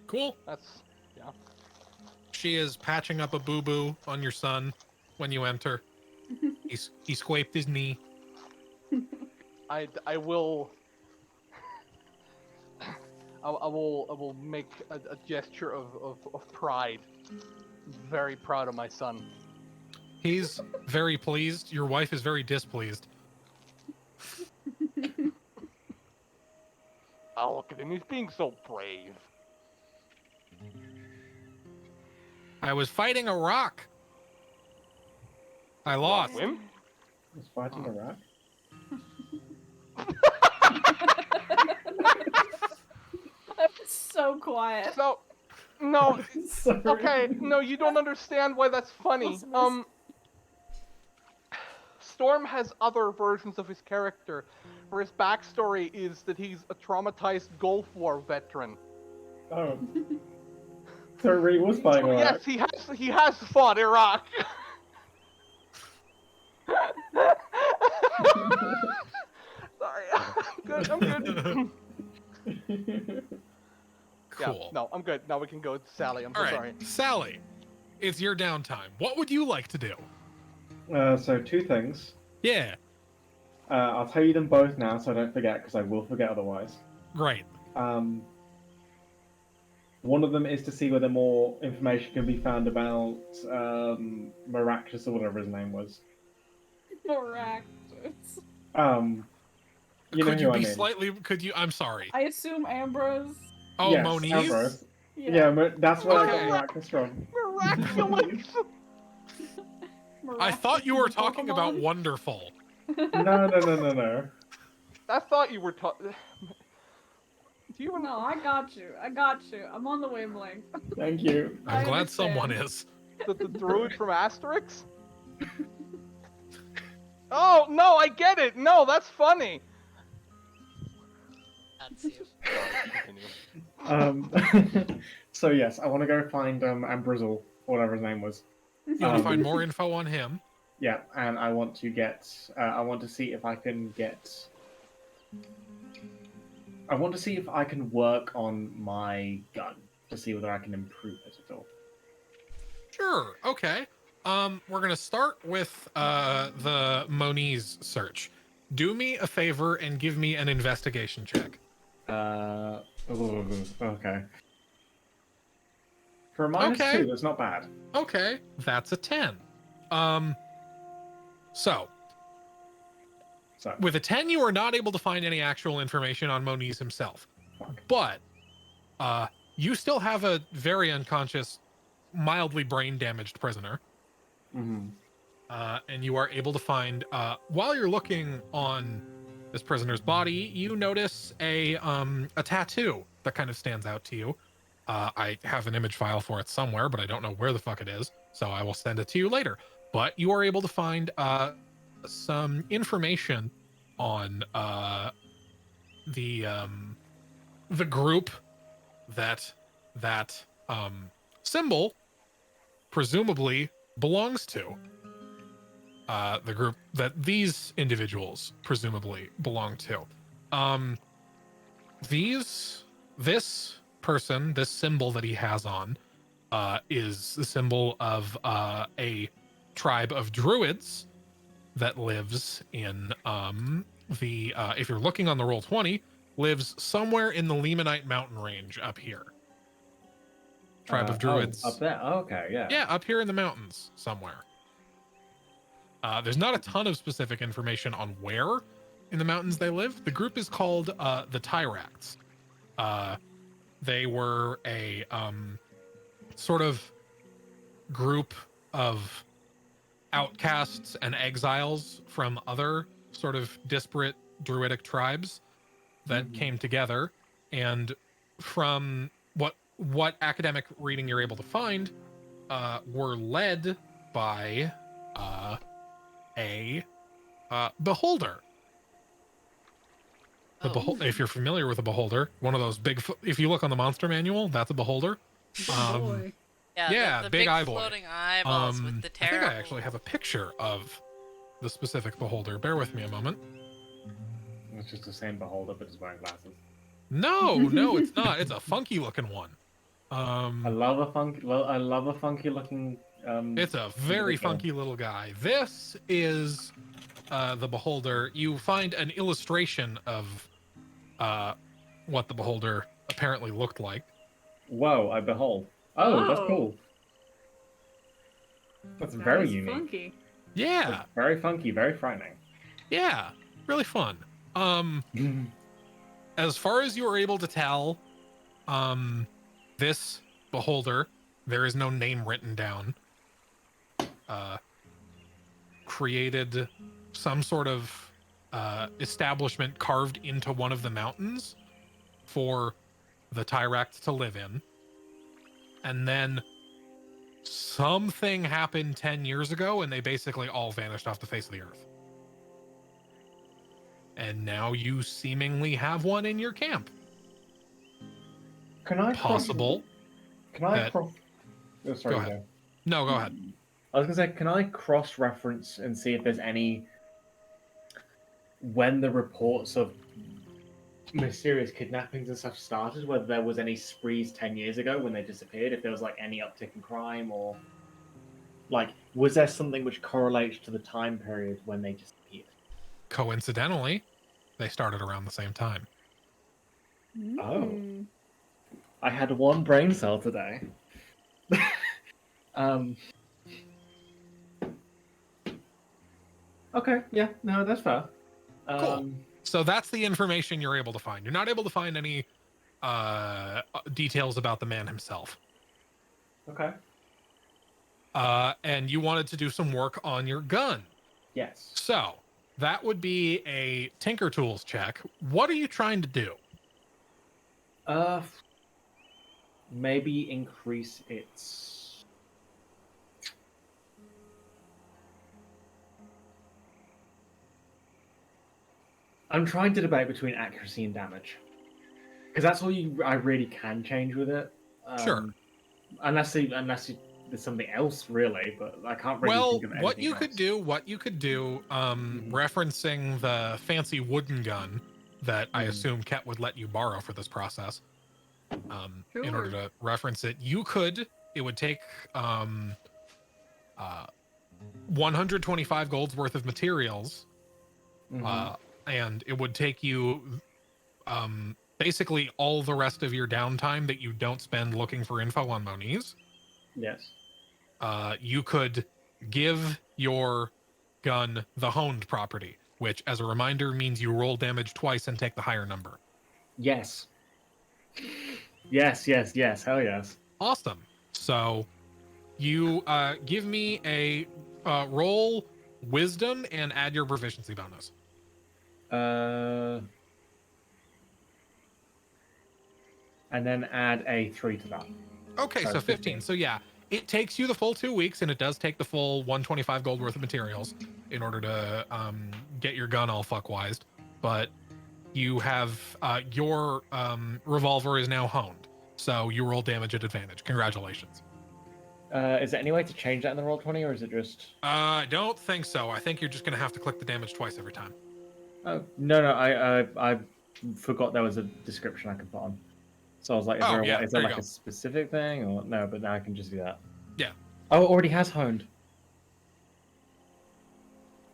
Cool. That's yeah. She is patching up a boo-boo on your son when you enter. He scraped his knee. I will. I will make a gesture of pride. Very proud of my son. He's very pleased. Your wife is very displeased. Oh, look at him. He's being so brave. I was fighting a rock. I lost. Swim? Was fighting a rat? So quiet. So, no, Sorry. okay, no, you don't understand why that's funny. Listeners. Storm has other versions of his character, where his backstory is that he's a traumatized Gulf War veteran. Oh. So it really was fighting a rat. Yes, he has fought Iraq. Sorry, I'm good. Yeah, Cool. no, I'm good. Now we can go with Sally. I'm so All right, sorry. Sally, it's your downtime. What would you like to do? So two things. Yeah, I'll tell you them both now, so I don't forget, because I will forget otherwise. great. One of them is to see whether more information can be found about Miraculous or whatever his name was. Miraculous. You know Could who you I be mean. slightly? Could you? I'm sorry. I assume Ambrose. Oh, Yes, Moniz. Ambrose. Yeah, that's where I Okay. got Miraculous from. Miraculous! I thought you were talking about Pokemon. Wonderful. No. I thought you were talking. Do you even No, I got you. I got you. I'm on the wavelength. Thank you. I'm I glad understand. someone is. the druid from Asterix? Oh no, I get it. No, that's funny. That's you. So yes, I want to go find Ambrizzle, or whatever his name was. You want to find more info on him? Yeah, and I want to get. I want to see if I can get. I want to see if I can work on my gun to see whether I can improve it at all. Sure. Okay. We're gonna start with the Moniz search. Do me a favor and give me an investigation check. Okay. For a -2, that's not bad. Okay, that's a 10. So So with a 10, you are not able to find any actual information on Moniz himself. Fuck. But you still have a very unconscious, mildly brain damaged prisoner. mhm. And you are able to find, while you're looking on this prisoner's body, you notice a tattoo that kind of stands out to you. I have an image file for it somewhere, but I don't know where the fuck it is, so I will send it to you later. But you are able to find some information on the group that symbol presumably belongs to. The group that these individuals presumably belong to. This person, this symbol that he has on, is the symbol of a tribe of druids that lives in if you're looking on the Roll20, lives somewhere in the Limonite mountain range up here. Tribe of druids. Up there. Oh, okay, yeah. Yeah, up here in the mountains somewhere. There's not a ton of specific information on where in the mountains they live. The group is called the Tyracts. They were a sort of group of outcasts and exiles from other sort of disparate druidic tribes that came together. And from what academic reading you're able to find, were led by a beholder. If you're familiar with a beholder, one of those big, if you look on the monster manual, that's a beholder. Boy. Yeah, the big eye boy. floating eyeballs with the I think terrible. I actually have a picture of the specific beholder. Bear with me a moment. It's just the same beholder, but it's wearing glasses. No, it's not. It's a funky looking one. I love a funky. Well, I love a funky looking. It's a very individual. funky little guy. This is the beholder. You find an illustration of what the beholder apparently looked like. Whoa! I behold. Oh, that's Oh. cool. That's That very is unique. funky. Yeah, That's very funky, very frightening. yeah, really fun. as far as you are able to tell, this beholder, there is no name written down, created some sort of establishment carved into one of the mountains for the Tyract to live in. And then something happened 10 years ago and they basically all vanished off the face of the earth. And now you seemingly have one in your camp. Can I Possible. Can I that- cross? Oh, sorry. Go ahead. No, go ahead. I was gonna say, can I cross-reference and see if there's any when the reports of mysterious kidnappings and stuff started, whether there was any sprees 10 years ago when they disappeared, if there was like any uptick in crime, or like was there something which correlates to the time period when they disappeared? Coincidentally, they started around the same time. Mm. I had one brain cell today. Okay, yeah, no, that's fair. Cool. So that's the information you're able to find. You're not able to find any details about the man himself. Okay. And you wanted to do some work on your gun. Yes. So that would be a Tinker Tools check. What are you trying to do? Maybe increase its. I'm trying to debate between accuracy and damage, because that's all I really can change with it. Sure. Unless there's something else really, but I can't really Well, think of anything what you else. could do, referencing the fancy wooden gun that I assume Ket would let you borrow for this process. In order to reference it, it would take 125 gold's worth of materials, and it would take you basically all the rest of your downtime that you don't spend looking for info on Moniz. Yes. You could give your gun the honed property, which, as a reminder, means you roll damage twice and take the higher number. Yes. Yes. Hell yes. Awesome. So you give me a roll wisdom and add your proficiency bonus. And then add a 3 to that. Okay, so 15. So yeah, it takes you the full 2 weeks, and it does take the full 125 gold worth of materials in order to get your gun all fuckwised. But you have your revolver is now honed, so you roll damage at advantage. Congratulations. Is there any way to change that in the Roll20, or is it just? I don't think so. I think you're just gonna have to click the damage twice every time. Oh no, I forgot there was a description I could put on. So I was like, is there there like you go. a specific thing, or no? But now I can just do that. Yeah. Oh, it already has honed.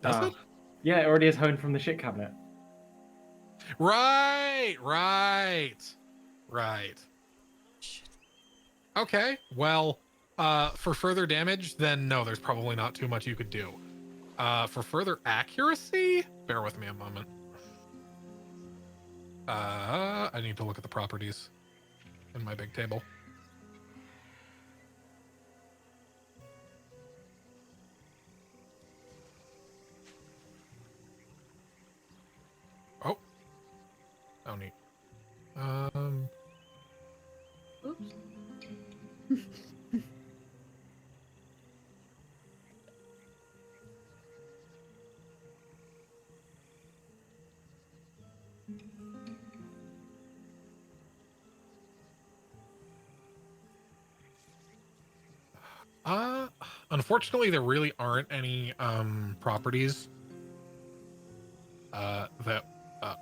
Does it? Yeah, it already has honed from the shit cabinet. Right. Okay. Well, for further damage, then no, there's probably not too much you could do. For further accuracy, bear with me a moment. I need to look at the properties in my big table. Oh, neat. Oops. Unfortunately, there really aren't any properties that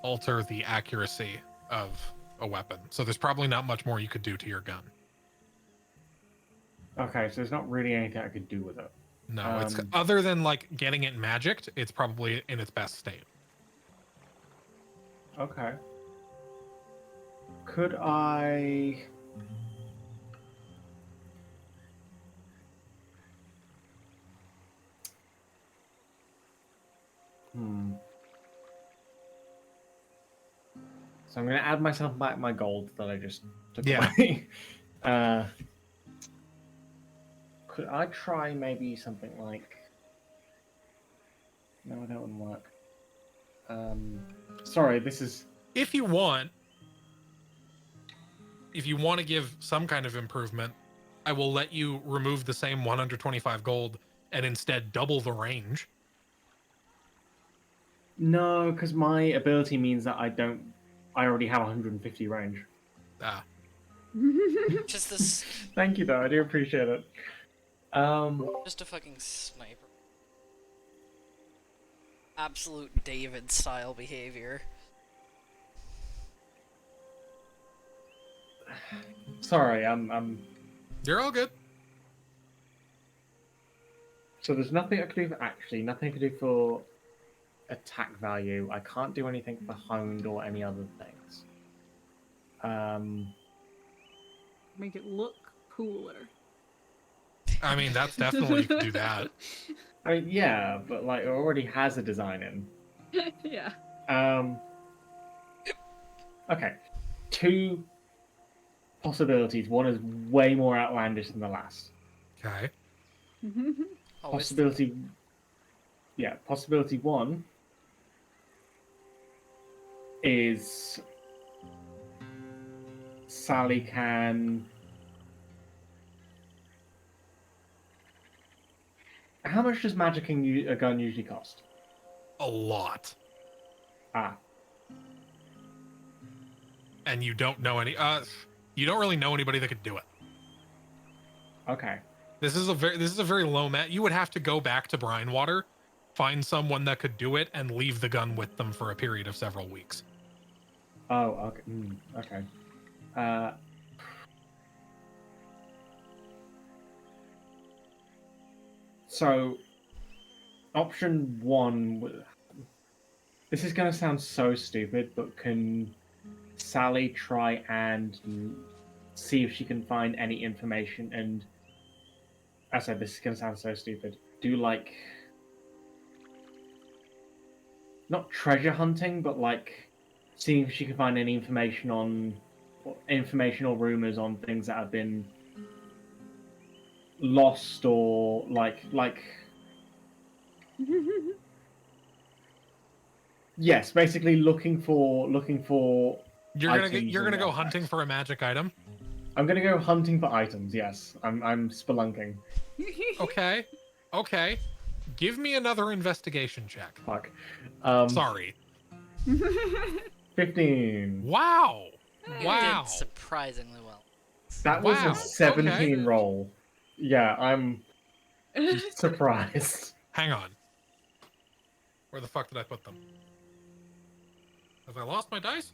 alter the accuracy of a weapon. So there's probably not much more you could do to your gun. Okay, so there's not really anything I could do with it. No, it's other than like getting it magicked, it's probably in its best state. Okay. Could I? So I'm going to add myself back my gold that I just took Yeah. away. Could I try maybe something like... No, that wouldn't work. Sorry, this is... If you want to give some kind of improvement, I will let you remove the same 125 gold and instead double the range. No, because my ability means that I already have 150 range. Ah, Just this, Thank you, though. I do appreciate it. just a fucking sniper. Absolute David style behavior. Sorry, I'm... you're all good. So there's nothing I could do nothing I could do for attack value. I can't do anything for honed or any other things. Make it look cooler. I mean, that's definitely you can do that. I mean, yeah, but like it already has a design in. Yeah. Okay. 2 possibilities. One is way more outlandish than the last. Okay. Always Possibility 1 is Sally can... How much does magicking a gun usually cost? A lot. Ah, And you don't know any you don't really know anybody that could do it. okay. This is a very low mat. You would have to go back to Brinewater, find someone that could do it, and leave the gun with them for a period of several weeks. Oh, okay. Okay. So, option 1. This is going to sound so stupid, but can Sally try and see if she can find any information? And I said this is going to sound so stupid. Do like not treasure hunting, but like seeing if she can find any information or rumors on things that have been lost or like yes, basically looking for You're gonna items go and hunting artifacts. for a magic item. I'm gonna go hunting for items. Yes, I'm spelunking. Okay. Give me another investigation check. Fuck. Sorry. 15. Wow. you Wow. did surprisingly well. That was Wow, a 17 okay. roll. Yeah, I'm surprised. Hang on. Where the fuck did I put them? Have I lost my dice?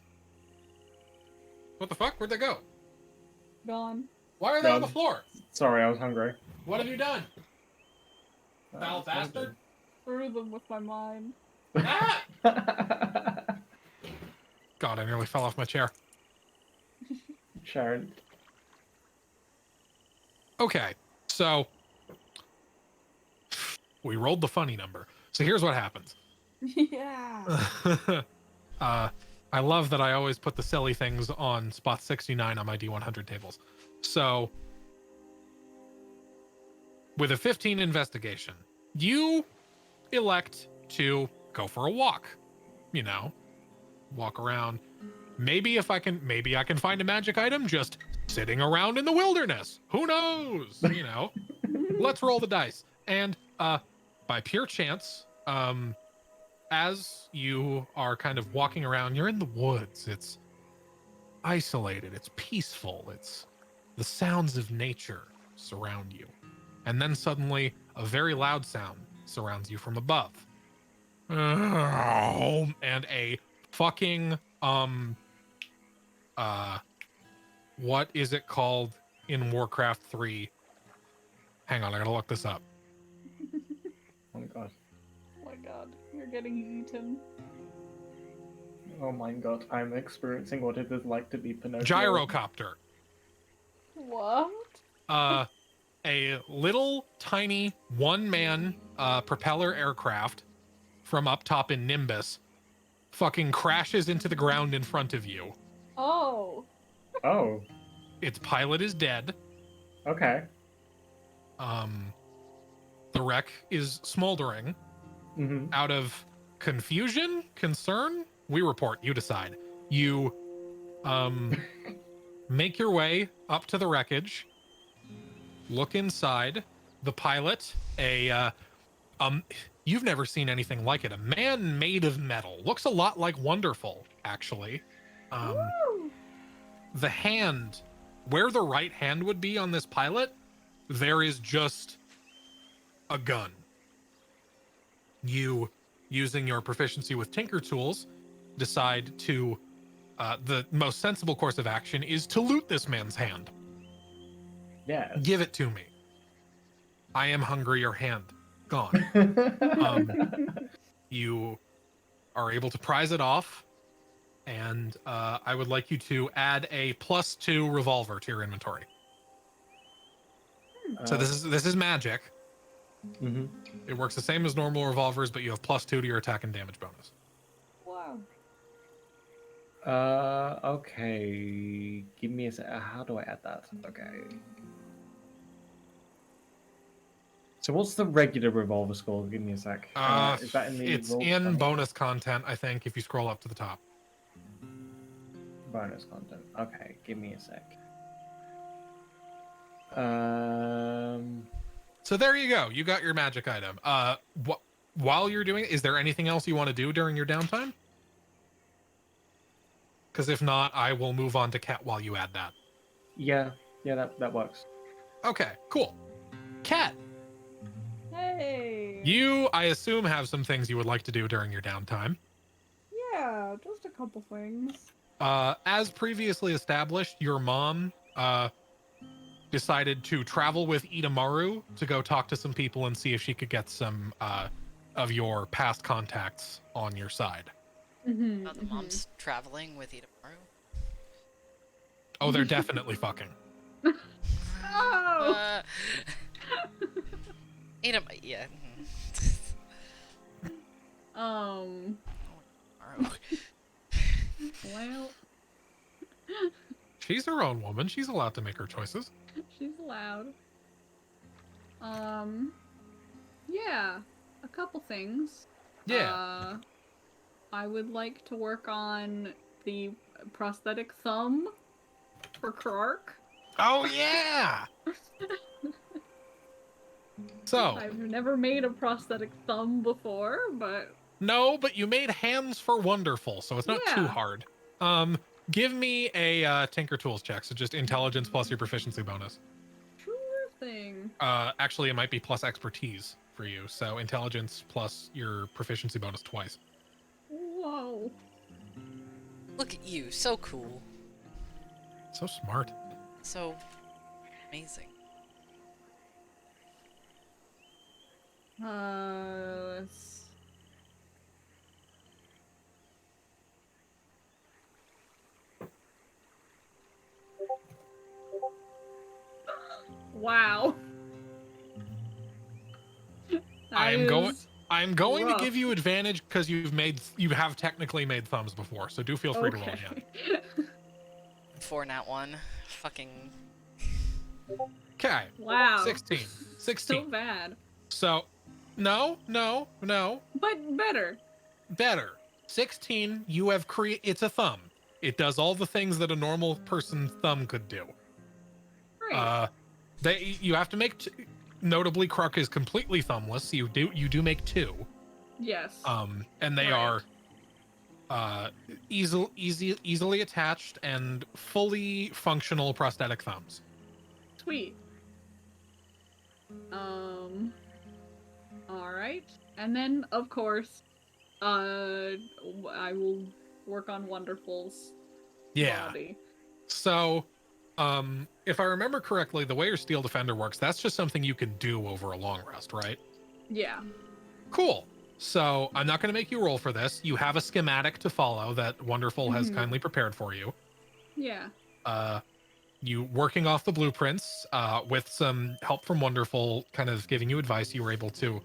What the fuck? Where'd they go? Gone. Why are they on the Gone. floor? Sorry, I was hungry. What have you done? Foul bastard? Threw them with my mind. Ah! God, I nearly fell off my chair. Sharon. Okay, so we rolled the funny number. So here's what happens. Yeah. I love that I always put the silly things on spot 69 on my D100 tables. So with a 15 investigation, you elect to go for a walk. You know, walk around. Maybe I can find a magic item just sitting around in the wilderness. Who knows? You know, let's roll the dice. And by pure chance, as you are kind of walking around, you're in the woods. It's isolated. It's peaceful. It's the sounds of nature surround you. And then suddenly a very loud sound surrounds you from above. And a fucking what is it called in Warcraft 3? Hang on, I gotta look this up. Oh my god. Oh my god, you're getting eaten. Oh my god. I'm experiencing what it is like to be Pinocchio. Gyrocopter. What? A little tiny one-man propeller aircraft from up top in Nimbus fucking crashes into the ground in front of you. Oh. Oh, Its pilot is dead. okay. The wreck is smoldering. Mm-hmm. Out of confusion, concern, we report. You decide. You make your way up to the wreckage. Look inside. The pilot, you've never seen anything like it. A man made of metal. Looks a lot like Wonderful, actually. Woo! The hand, where the right hand would be on this pilot, there is just a gun. You, using your proficiency with Tinker Tools, decide to, the most sensible course of action is to loot this man's hand. Yeah. Give it to me. I am hungry, your hand. Gone. You are able to prize it off, and I would like you to add a +2 revolver to your inventory. So this is magic. Mm-hmm. It works the same as normal revolvers, but you have +2 to your attack and damage bonus. Wow. Okay. Give me a sec. How do I add that? Okay. So what's the regular revolver score? Give me a sec. Is that in the It's roll in 20? bonus content, I think, if you scroll up to the top. Bonus content. Okay, give me a sec. So there you go. You got your magic item. While you're doing it, is there anything else you want to do during your downtime? Because if not, I will move on to Cat while you add that. Yeah, that works. Okay, cool. Cat, Hey. you, I assume, have some things you would like to do during your downtime. Yeah, just a couple things. As previously established, your mom decided to travel with Itamaru to go talk to some people and see if she could get some of your past contacts on your side. Mm-hmm. The mom's traveling with Itamaru. Oh, they're definitely fucking. Oh. Itamaru, yeah. Um. Itamaru. Well, She's her own woman. She's allowed to make her choices. she's loud. Yeah, a couple things. Yeah. I would like to work on the prosthetic thumb for Clark. Oh yeah. So I've never made a prosthetic thumb before, but no, but you made hands for Wonderful, so it's not too Yeah. hard. Give me a Tinker Tools check. So just intelligence plus your proficiency bonus. sure thing. Actually, it might be plus expertise for you. So intelligence plus your proficiency bonus twice. Whoa. Look at you, so cool. So smart. So amazing. Let's... Wow. I am going. I'm going rough. to give you advantage because you have technically made thumbs before, so do feel free to roll again. 4 nat 1. Fucking. Okay. Wow. 16. So 16. bad. So, no. But better. Better. 16, you have it's a thumb. It does all the things that a normal person's thumb could do. Great. You have to make notably Kruk is completely thumbless. So you do make 2. Yes. And they Right. are easily attached and fully functional prosthetic thumbs. Sweet. Alright. And then, of course, I will work on Wonderful's Yeah. body. So, if I remember correctly, the way your Steel Defender works, that's just something you can do over a long rest, right? Yeah. Cool. So I'm not going to make you roll for this. You have a schematic to follow that Wonderful has Mhm. kindly prepared for you. Yeah. You working off the blueprints with some help from Wonderful, kind of giving you advice. You were able to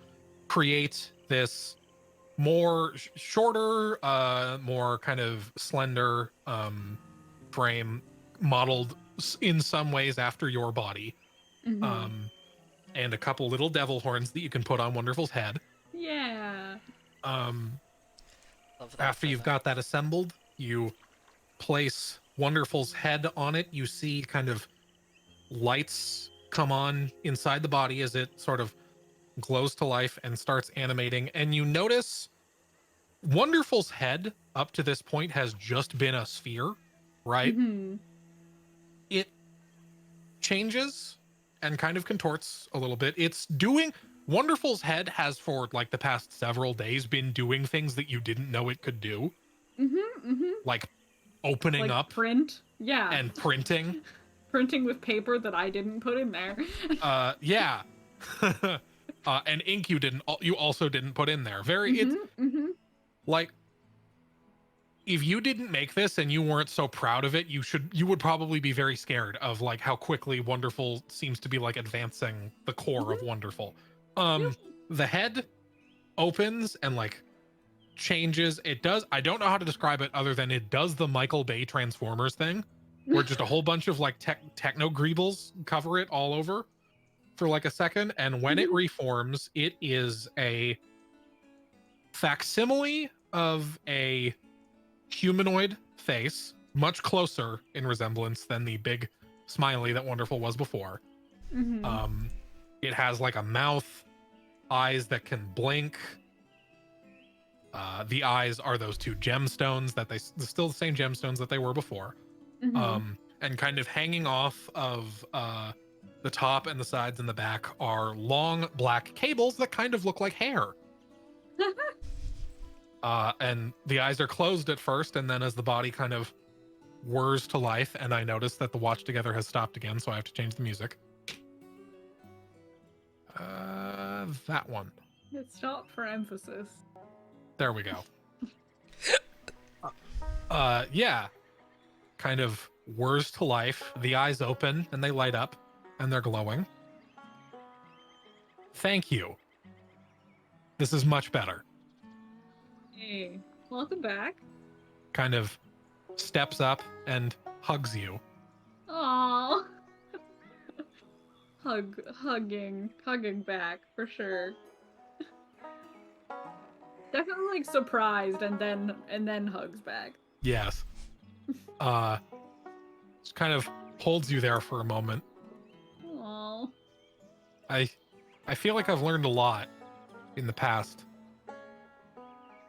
create this more shorter, more kind of slender frame, modeled in some ways after your body. Mhm. And a couple little devil horns that you can put on Wonderful's head. Yeah. Love that After for you've them. got that assembled, you place Wonderful's head on it. You see kind of lights come on inside the body as it sort of glows to life and starts animating. And you notice Wonderful's head up to this point has just been a sphere, right? Mhm. It changes and kind of contorts a little bit. It's doing Wonderful's head has for like the past several days been doing things that you didn't know it could do, Mhm. Mhm. like opening Like up print. Yeah. and printing. Printing with paper that I didn't put in there. Yeah. And ink you also didn't put in there. It's Mhm. like if you didn't make this and you weren't so proud of it, you would probably be very scared of like how quickly Wonderful seems to be like advancing the core of Wonderful. The head opens and like changes. It does, I don't know how to describe it other than it does the Michael Bay Transformers thing, where just a whole bunch of like techno greebles cover it all over for like a second, and when it reforms, it is a facsimile of a humanoid face, much closer in resemblance than the big smiley that Wonderful was before. Mhm. It has like a mouth, eyes that can blink. The eyes are those two gemstones that they're still the same gemstones that they were before. Mhm. And kind of hanging off of the top and the sides and the back are long black cables that kind of look like hair. And the eyes are closed at first, and then as the body kind of whirs to life, and I notice that the watch together has stopped again, so I have to change the music. That one. It stopped for emphasis. There we go. Yeah. Kind of whirs to life. The eyes open and they light up and they're glowing. Thank you. This is much better. Hey, welcome back. Kind of steps up and hugs you. Aww. Hugging back for sure. Definitely like surprised and then hugs back. Yes. Just kind of holds you there for a moment. Aww. I feel like I've learned a lot in the past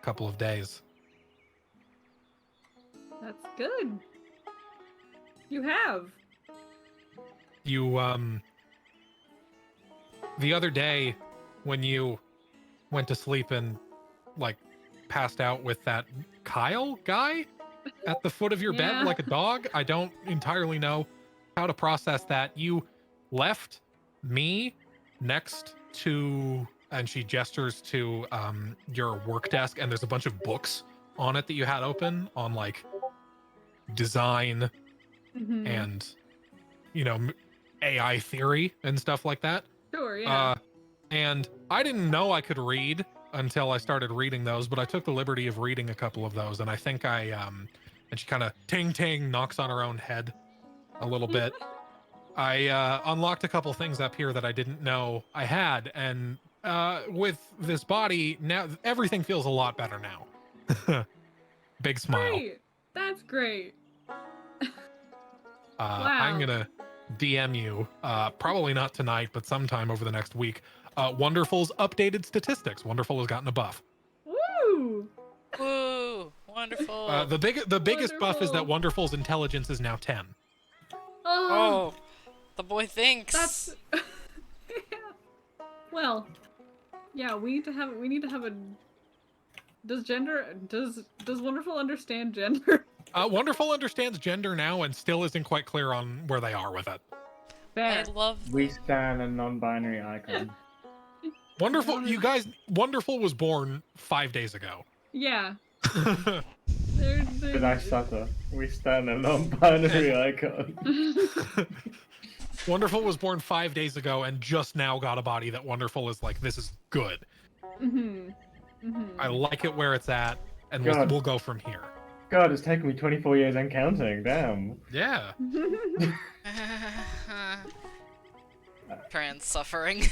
couple of days. That's good. You have. You the other day when you went to sleep and like passed out with that Kyle guy at the foot of your Yeah. bed like a dog, I don't entirely know how to process that. You left me next to, and she gestures to your work desk, and there's a bunch of books on it that you had open on like design Mhm. and AI theory and stuff like that. Sure, yeah. And I didn't know I could read until I started reading those, but I took the liberty of reading a couple of those, and I think and she kind of ting knocks on her own head a little bit. I unlocked a couple things up here that I didn't know I had, and with this body now, everything feels a lot better now. Big smile. Great. That's great. I'm Wow. gonna DM you, probably not tonight, but sometime over the next week. Wonderful's updated statistics. Wonderful has gotten a buff. Woo! Woo! Wonderful. The biggest buff is that Wonderful. Wonderful's intelligence is now 10. Oh, Oh, the boy thinks. that's well, yeah, we need to have a does Wonderful understand gender? Wonderful understands gender now and still isn't quite clear on where they are with it. I Fair. love. We stand a non-binary icon. Wonderful, you guys, Wonderful was born 5 days ago. Yeah. They're, Did I stutter? We stand a non-binary icon. Wonderful was born 5 days ago and just now got a body that Wonderful is like, this is good. Mhm. I like it where it's at, and God. we'll go from here. God, it's taken me 24 years and counting. Damn. Yeah. Trans suffering.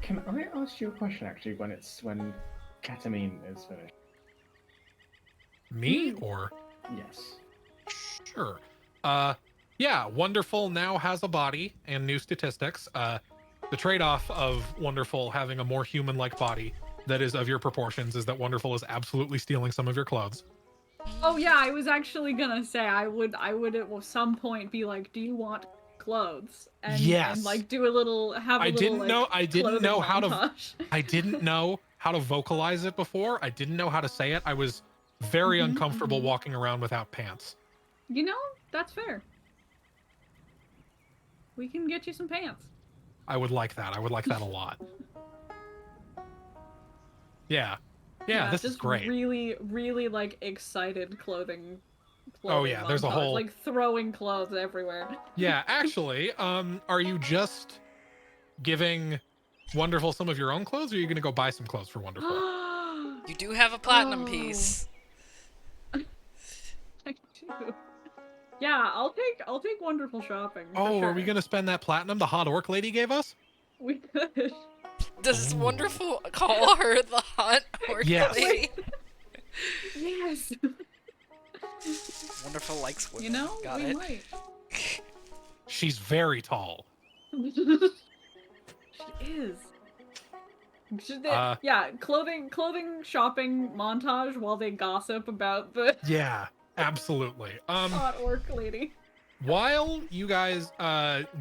Can I ask you a question actually when ketamine is finished? Me or Yes. sure. Yeah, Wonderful now has a body and new statistics. The trade-off of Wonderful having a more human-like body that is of your proportions is that Wonderful is absolutely stealing some of your clothes. Oh yeah, I was actually gonna say I would at some point be like, do you want clothes? And, Yes. and like do a little I didn't know how to montage. I didn't know how to vocalize it before. I didn't know how to say it. I was very Mhm, uncomfortable mhm. walking around without pants. You know, that's fair. We can get you some pants. I would like that. I would like that a lot. Yeah. Yeah, this is just great. Really, really like excited clothing. Oh, yeah, there's a montage, whole- like throwing clothes everywhere. Yeah, actually, are you just giving Wonderful some of your own clothes, or are you gonna go buy some clothes for Wonderful? You do have a platinum Oh. piece. I do. Yeah, I'll take Wonderful shopping. for Oh, are we sure. gonna spend that platinum the hot orc lady gave us? We could. Does Ooh. Wonderful call her the hot orc Yes. lady? Yes. Wonderful likes women. You know, Got we it. might. She's very tall. She is. Yeah, clothing shopping montage while they gossip about the Yeah, absolutely. hot orc lady. While you guys,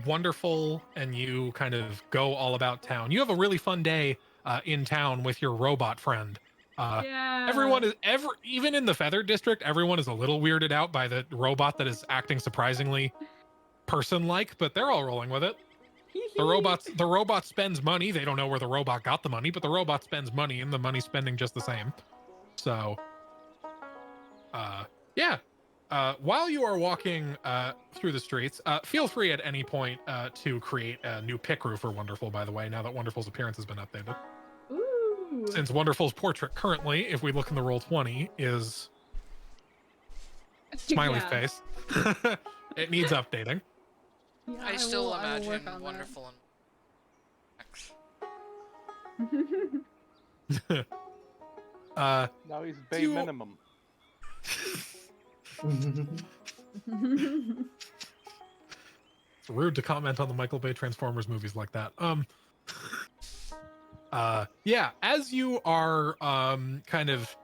Wonderful, and you kind of go all about town, you have a really fun day in town with your robot friend. Yeah. Everyone is even in the Feather District, everyone is a little weirded out by the robot that is acting surprisingly person-like, but they're all rolling with it. The robot spends money. They don't know where the robot got the money, but the robot spends money, and the money's spending just the same. So, yeah. While you are walking through the streets, feel free at any point to create a new pick crew for Wonderful, by the way, now that Wonderful's appearance has been updated. Ooh. Since Wonderful's portrait currently, if we look in the roll 20, is smiley Yeah. face. It needs updating. Yeah, I still will work imagine on Wonderful that. Now he's bay you- minimum. It's rude to comment on the Michael Bay Transformers movies like that. Yeah, as you are kind of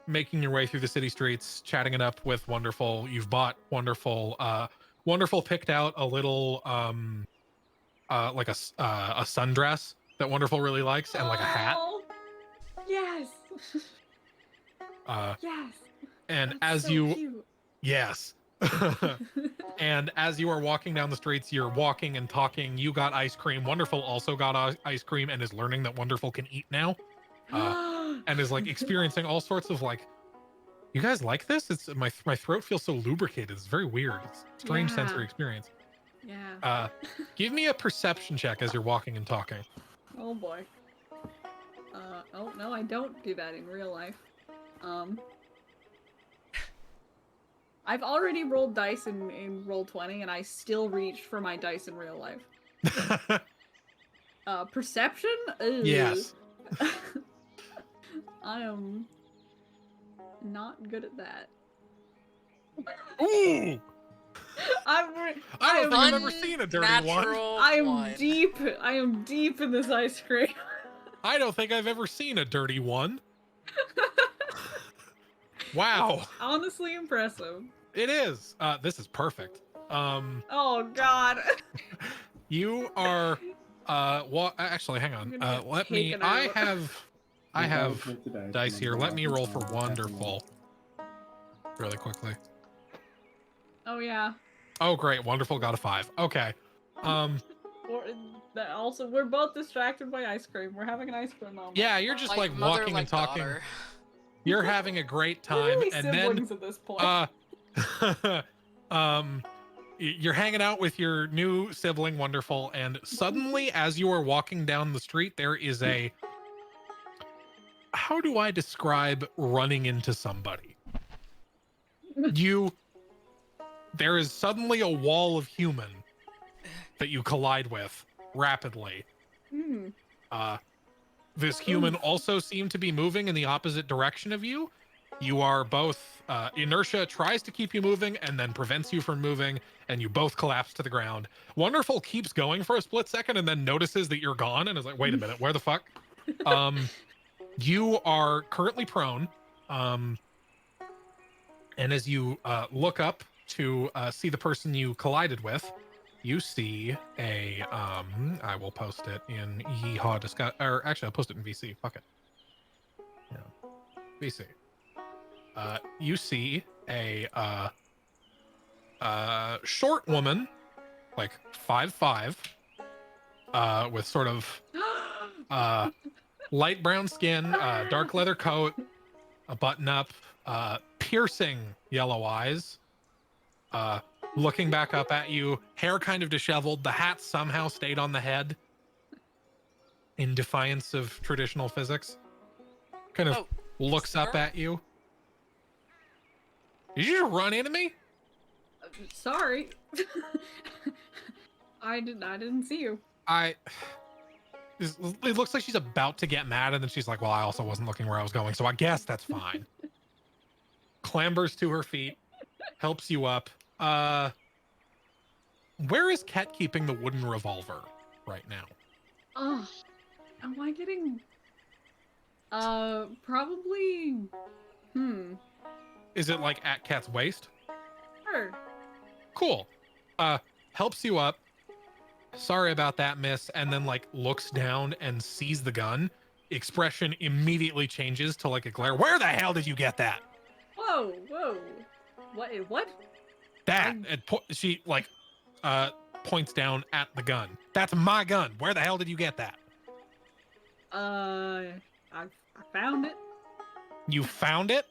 making your way through the city streets, chatting it up with Wonderful, you've bought Wonderful. Wonderful picked out a little like a sundress that Wonderful really likes, and like a hat. Oh, yes. Uh, Yes. and That's as so you cute. yes. And as you are walking down the streets, you're walking and talking. You got ice cream. Wonderful also got ice cream and is learning that Wonderful can eat now, and is like experiencing all sorts of like, you guys like this? It's my throat feels so lubricated. It's very weird. It's a strange Yeah. sensory experience. Yeah. Give me a perception check as you're walking and talking. Oh boy. Oh no, I don't do that in real life. I've already rolled dice in roll 20 and I still reached for my dice in real life. Perception? Ugh. Yes. I am not good at that. Ooh! I don't think I've ever Fun, seen a dirty one. natural I am one. deep. I am deep in this ice cream. I don't think I've ever seen a dirty one. Wow, Honestly impressive. it is. This is perfect. Oh god. You are. Well, actually, hang on. I'm gonna get Let me. taken I out. have dice here. Let me roll for Wonderful really quickly. Oh yeah. Oh, great. Wonderful got a 5. Okay. That also, we're both distracted by ice cream. We're having an ice cream moment. Yeah, you're just like mother, walking like and talking. daughter. You're having a great We're time, really and siblings then at this point. you're hanging out with your new sibling, Wonderful, and suddenly, as you are walking down the street, there is a how do I describe running into somebody? There is suddenly a wall of human that you collide with rapidly. Hmm. This human also seemed to be moving in the opposite direction of you. You are both inertia tries to keep you moving and then prevents you from moving, and you both collapse to the ground. Wonderful keeps going for a split second and then notices that you're gone and is like, wait a minute, where the fuck? You are currently prone. And as you look up to see the person you collided with, you see a I will post it in Yeehaw discuss, or actually I'll post it in VC. Fuck it. Yeah. VC. You see a short woman, like 5'5", with sort of light brown skin, dark leather coat, a button up, piercing yellow eyes, looking back up at you, hair kind of disheveled, the hat somehow stayed on the head in defiance of traditional physics. Kind of looks up at you. Did you just run into me? Sorry. I didn't see you. It looks like she's about to get mad, and then she's like, well, I also wasn't looking where I was going, so I guess that's fine. Clambers to her feet, helps you up. Where is Ket keeping the wooden revolver right now? Oh, am I getting... probably... Is it like at Ket's waist? Sure. Cool. Helps you up. Sorry about that, miss. And then like looks down and sees the gun. Expression immediately changes to like a glare. Where the hell did you get that? Whoa. What? That. She like points down at the gun. That's my gun. Where the hell did you get that? I found it. You found it?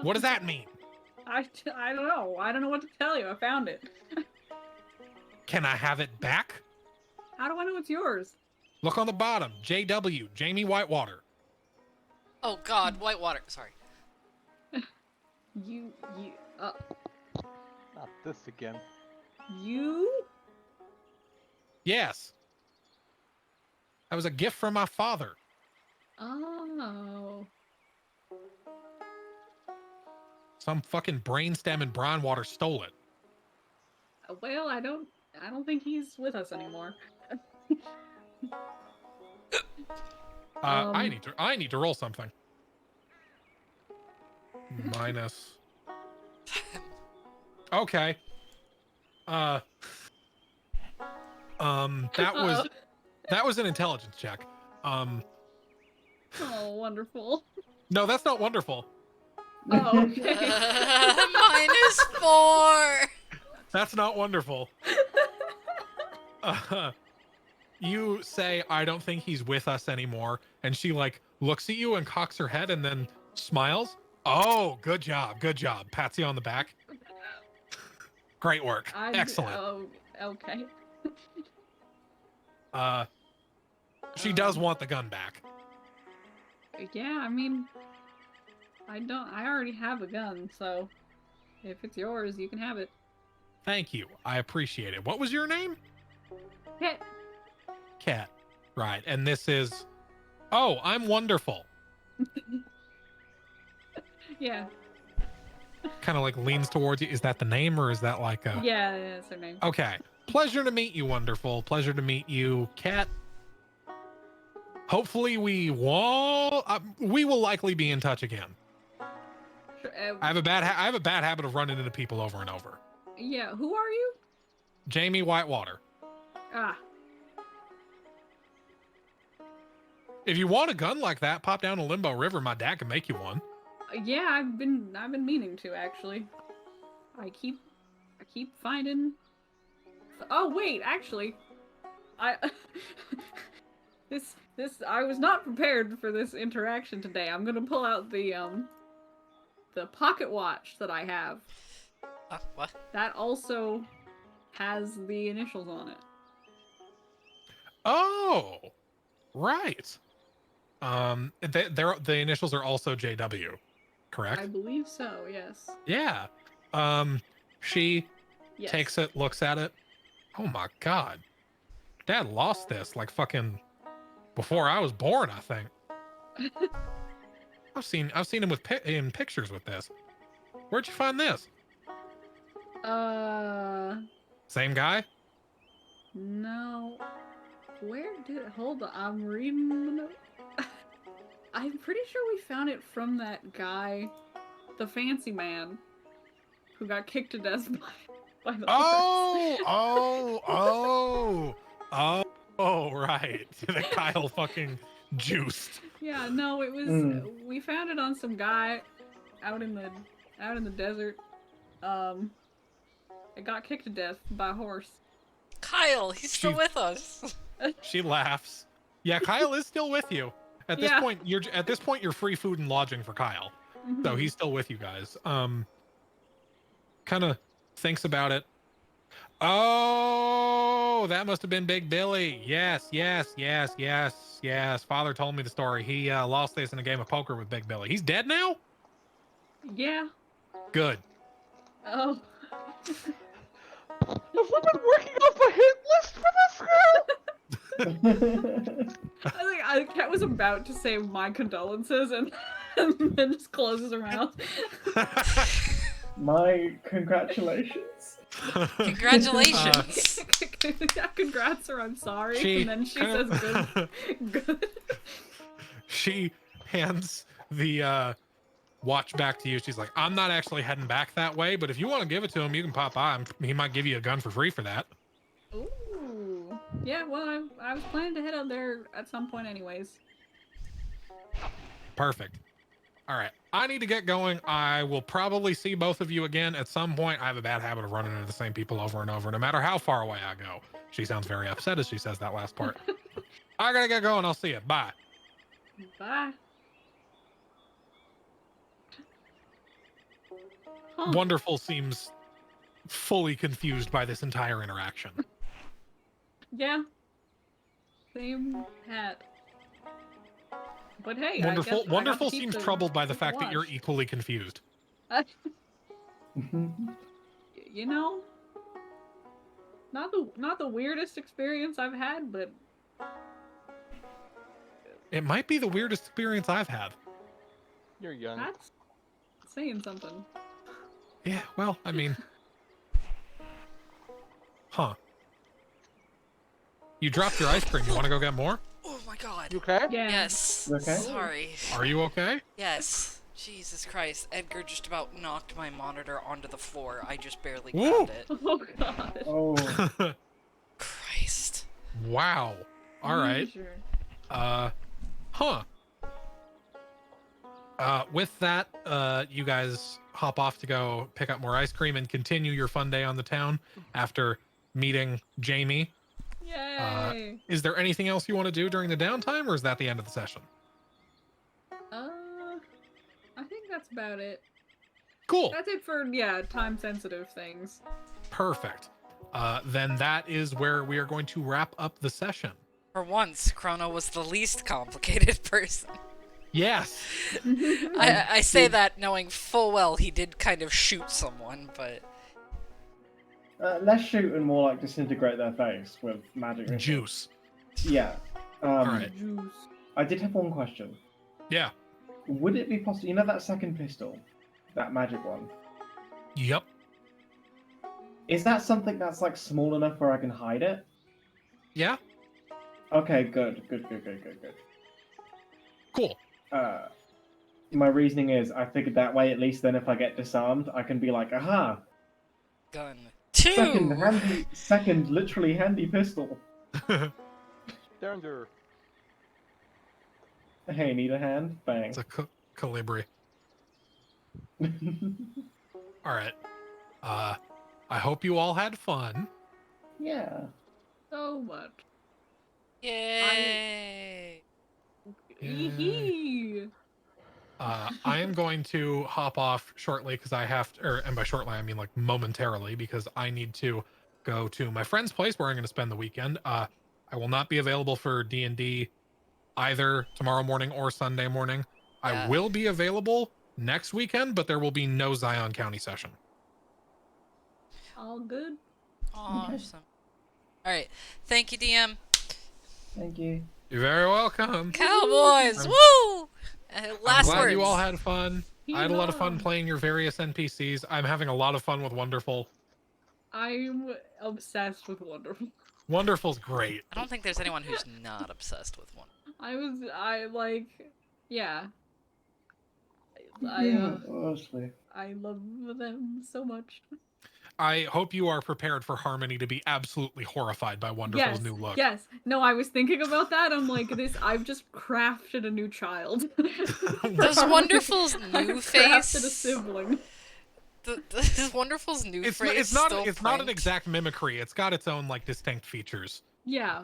What does that mean? I don't know. I don't know what to tell you. I found it. Can I have it back? How do I know it's yours? Look on the bottom. JW, Jamie Whitewater. Oh God, Whitewater. Sorry. Not this again. You? Yes. That was a gift from my father. Oh. Some fucking brainstem and Brownwater stole it. Well, I don't think he's with us anymore. I need to roll something. Minus. Okay. That was an intelligence check. Oh, wonderful. No, that's not wonderful. Oh, okay. -4. That's not wonderful. You say, I don't think he's with us anymore. And she like looks at you and cocks her head and then smiles. Oh, good job. Good job. Pats you on the back. Great work. Excellent. Oh, okay. She does want the gun back. Yeah, I mean, I already have a gun, so if it's yours, you can have it. Thank you. I appreciate it. What was your name? Ket. Ket. Right. And this is... Oh, I'm wonderful. Yeah. Kind of like leans towards you. Is that the name or is that like a... Yeah, that's her name. Okay. Pleasure to meet you, wonderful. Pleasure to meet you, Ket. Hopefully we will likely be in touch again. I have a bad habit of running into people over and over. Yeah, who are you? Jamie Whitewater. Ah. If you want a gun like that, pop down to Limbo River. My dad can make you one. Yeah, I've been meaning to actually. I keep finding. Oh wait, actually, this I was not prepared for this interaction today. I'm gonna pull out the pocket watch that I have. What? That also has the initials on it. Oh, right. The initials are also JW, I correct? believe so. Yes. Yeah. She Yes. takes it, looks at it. Oh my god, Dad lost this like fucking before I was born. I think I've seen him in pictures with this. Where'd you find this? Same guy? No. Where did hold on? I'm reading the note. I'm pretty sure we found it from that guy, the fancy man, who got kicked to death by the horse. Oh, right. The Kyle fucking juiced. Yeah, no, it was. We found it on some guy out in the desert. It got kicked to death by a horse. Kyle, he's still She- with us. She laughs. Yeah, Kyle is still with you. At this Yeah. point, you're free food and lodging for Kyle. So he's still with you guys. Kind of thinks about it. Oh, that must have been Big Billy. Yes. Father told me the story. He lost this in a game of poker with Big Billy. He's dead now? Yeah. Good. Oh. Have we been working off a hit list for this girl? I think Kat was about to say my condolences and, and then just closes her mouth. My congratulations. Congratulations. Congrats or I'm sorry. She And then she kind says of- good. She hands the watch back to you. She's like, I'm not actually heading back that way, but if you want to give it to him, you can pop by. He might give you a gun for free for that. Ooh. Yeah, well, I was planning to head out there at some point anyways. Perfect. All right. I need to get going. I will probably see both of you again at some point. I have a bad habit of running into the same people over and over, no matter how far away I go. She sounds very upset as she says that last part. I gotta get going. I'll see you. Bye. Bye. Huh. Wonderful seems fully confused by this entire interaction. Yeah. Same hat. But hey, Wonderful I guess I got to Wonderful keep seems the- troubled by the keep fact that you're watch. equally confused. You know, not the weirdest experience I've had, but It might be the weirdest experience I've had. You're young. that's saying something. Yeah, well, I mean, huh. You dropped your ice cream. You want to go get more? Oh my god. You okay? Yeah. Yes. You okay? Sorry. Are you okay? Yes. Jesus Christ. Edgar just about knocked my monitor onto the floor. I just barely Woo! grabbed it. Oh god. Oh, Christ. Wow. All right. Sure. Huh. With that, you guys hop off to go pick up more ice cream and continue your fun day on the town after meeting Jamie. Yay. Is there anything else you want to do during the downtime, or is that the end of the session? I think that's about it. Cool. That's it for time sensitive things. Perfect. Then that is where we are going to wrap up the session. For once, Chrono was the least complicated person. Yes. I say that knowing full well he did kind of shoot someone, but less shoot and more like disintegrate their face with magic. missiles. Juice. Yeah. right. Juice. I did have one question. Yeah. Would it be possible? You know that second pistol, that magic one. Yep. Is that something that's like small enough where I can hide it? Yeah. Okay, good. Cool. My reasoning is, I figured that way, at least then if I get disarmed, I can be like, aha, gun. Two! second literally handy pistol. Danger. Hey, need a hand? Bang. It's a Calibri. All right. I hope you all had fun. Yeah. So much. Yay! Hee. I am going to hop off shortly because I have to, and by shortly I mean like momentarily, because I need to go to my friend's place where I'm going to spend the weekend. I will not be available for D&D either tomorrow morning or Sunday morning. Yeah. I will be available next weekend, but there will be no Zion County session. All good. Awesome. All right. Thank you, DM. Thank you. You're very welcome. Cowboys. I'm- Woo! I'm Last glad words. you all had fun. I had a lot of fun Yeehaw. playing your various NPCs. I'm having a lot of fun with Wonderful. I'm obsessed with Wonderful. Wonderful's great. I don't think there's anyone who's not obsessed with one. Yeah. Honestly. I love them so much. I hope you are prepared for Harmony to be absolutely horrified by Wonderful's Yes, new look. yes. No, I was thinking about that. I'm like, I've just crafted a new child. Does Wonderful's new Crafted a face? sibling. Does Wonderful's new It's face not still it's not an print? exact mimicry. It's got its own like distinct features. Yeah,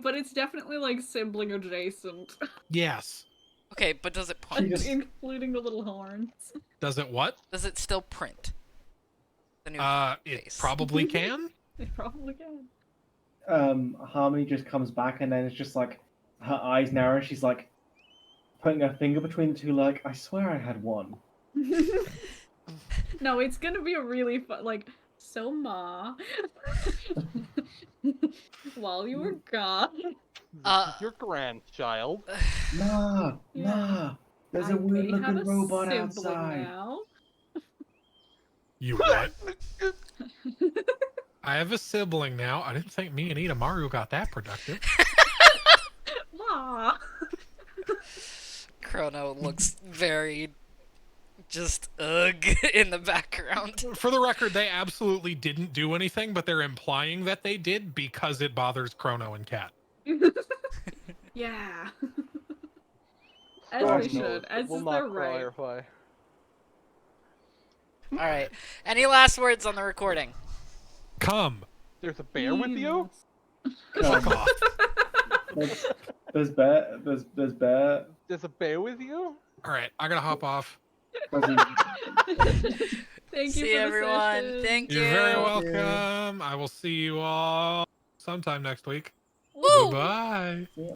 but it's definitely like sibling adjacent, Yes. Okay, but does it print? just- including the little horns. Does it what? Does it still print? The new It face. probably can. They probably can. Harmony just comes back and then it's just like her eyes narrow. She's like putting her finger between the two, like, I swear I had one. No, it's gonna be a really fun, like, so Ma. While you were gone, Your grandchild. Nah, Yeah. nah. There's I a weird may have looking a robot sibling outside. now. You what? I have a sibling now. I didn't think me and Itamaru got that productive. Ma. Chrono looks very just ugh in the background. For the record, they absolutely didn't do anything, but they're implying that they did because it bothers Chrono and Kat. Yeah. As God they knows, should, it as will is not their right. clarify. All right. Any last words on the recording? Come. There's a bear with you? Fuck off. There's bear. There's bear. There's a bear with you? All right, I gotta hop off. Thank you See for the everyone. session. Thank you. You're very Thank you. welcome. I will see you all sometime next week. Woo! Goodbye.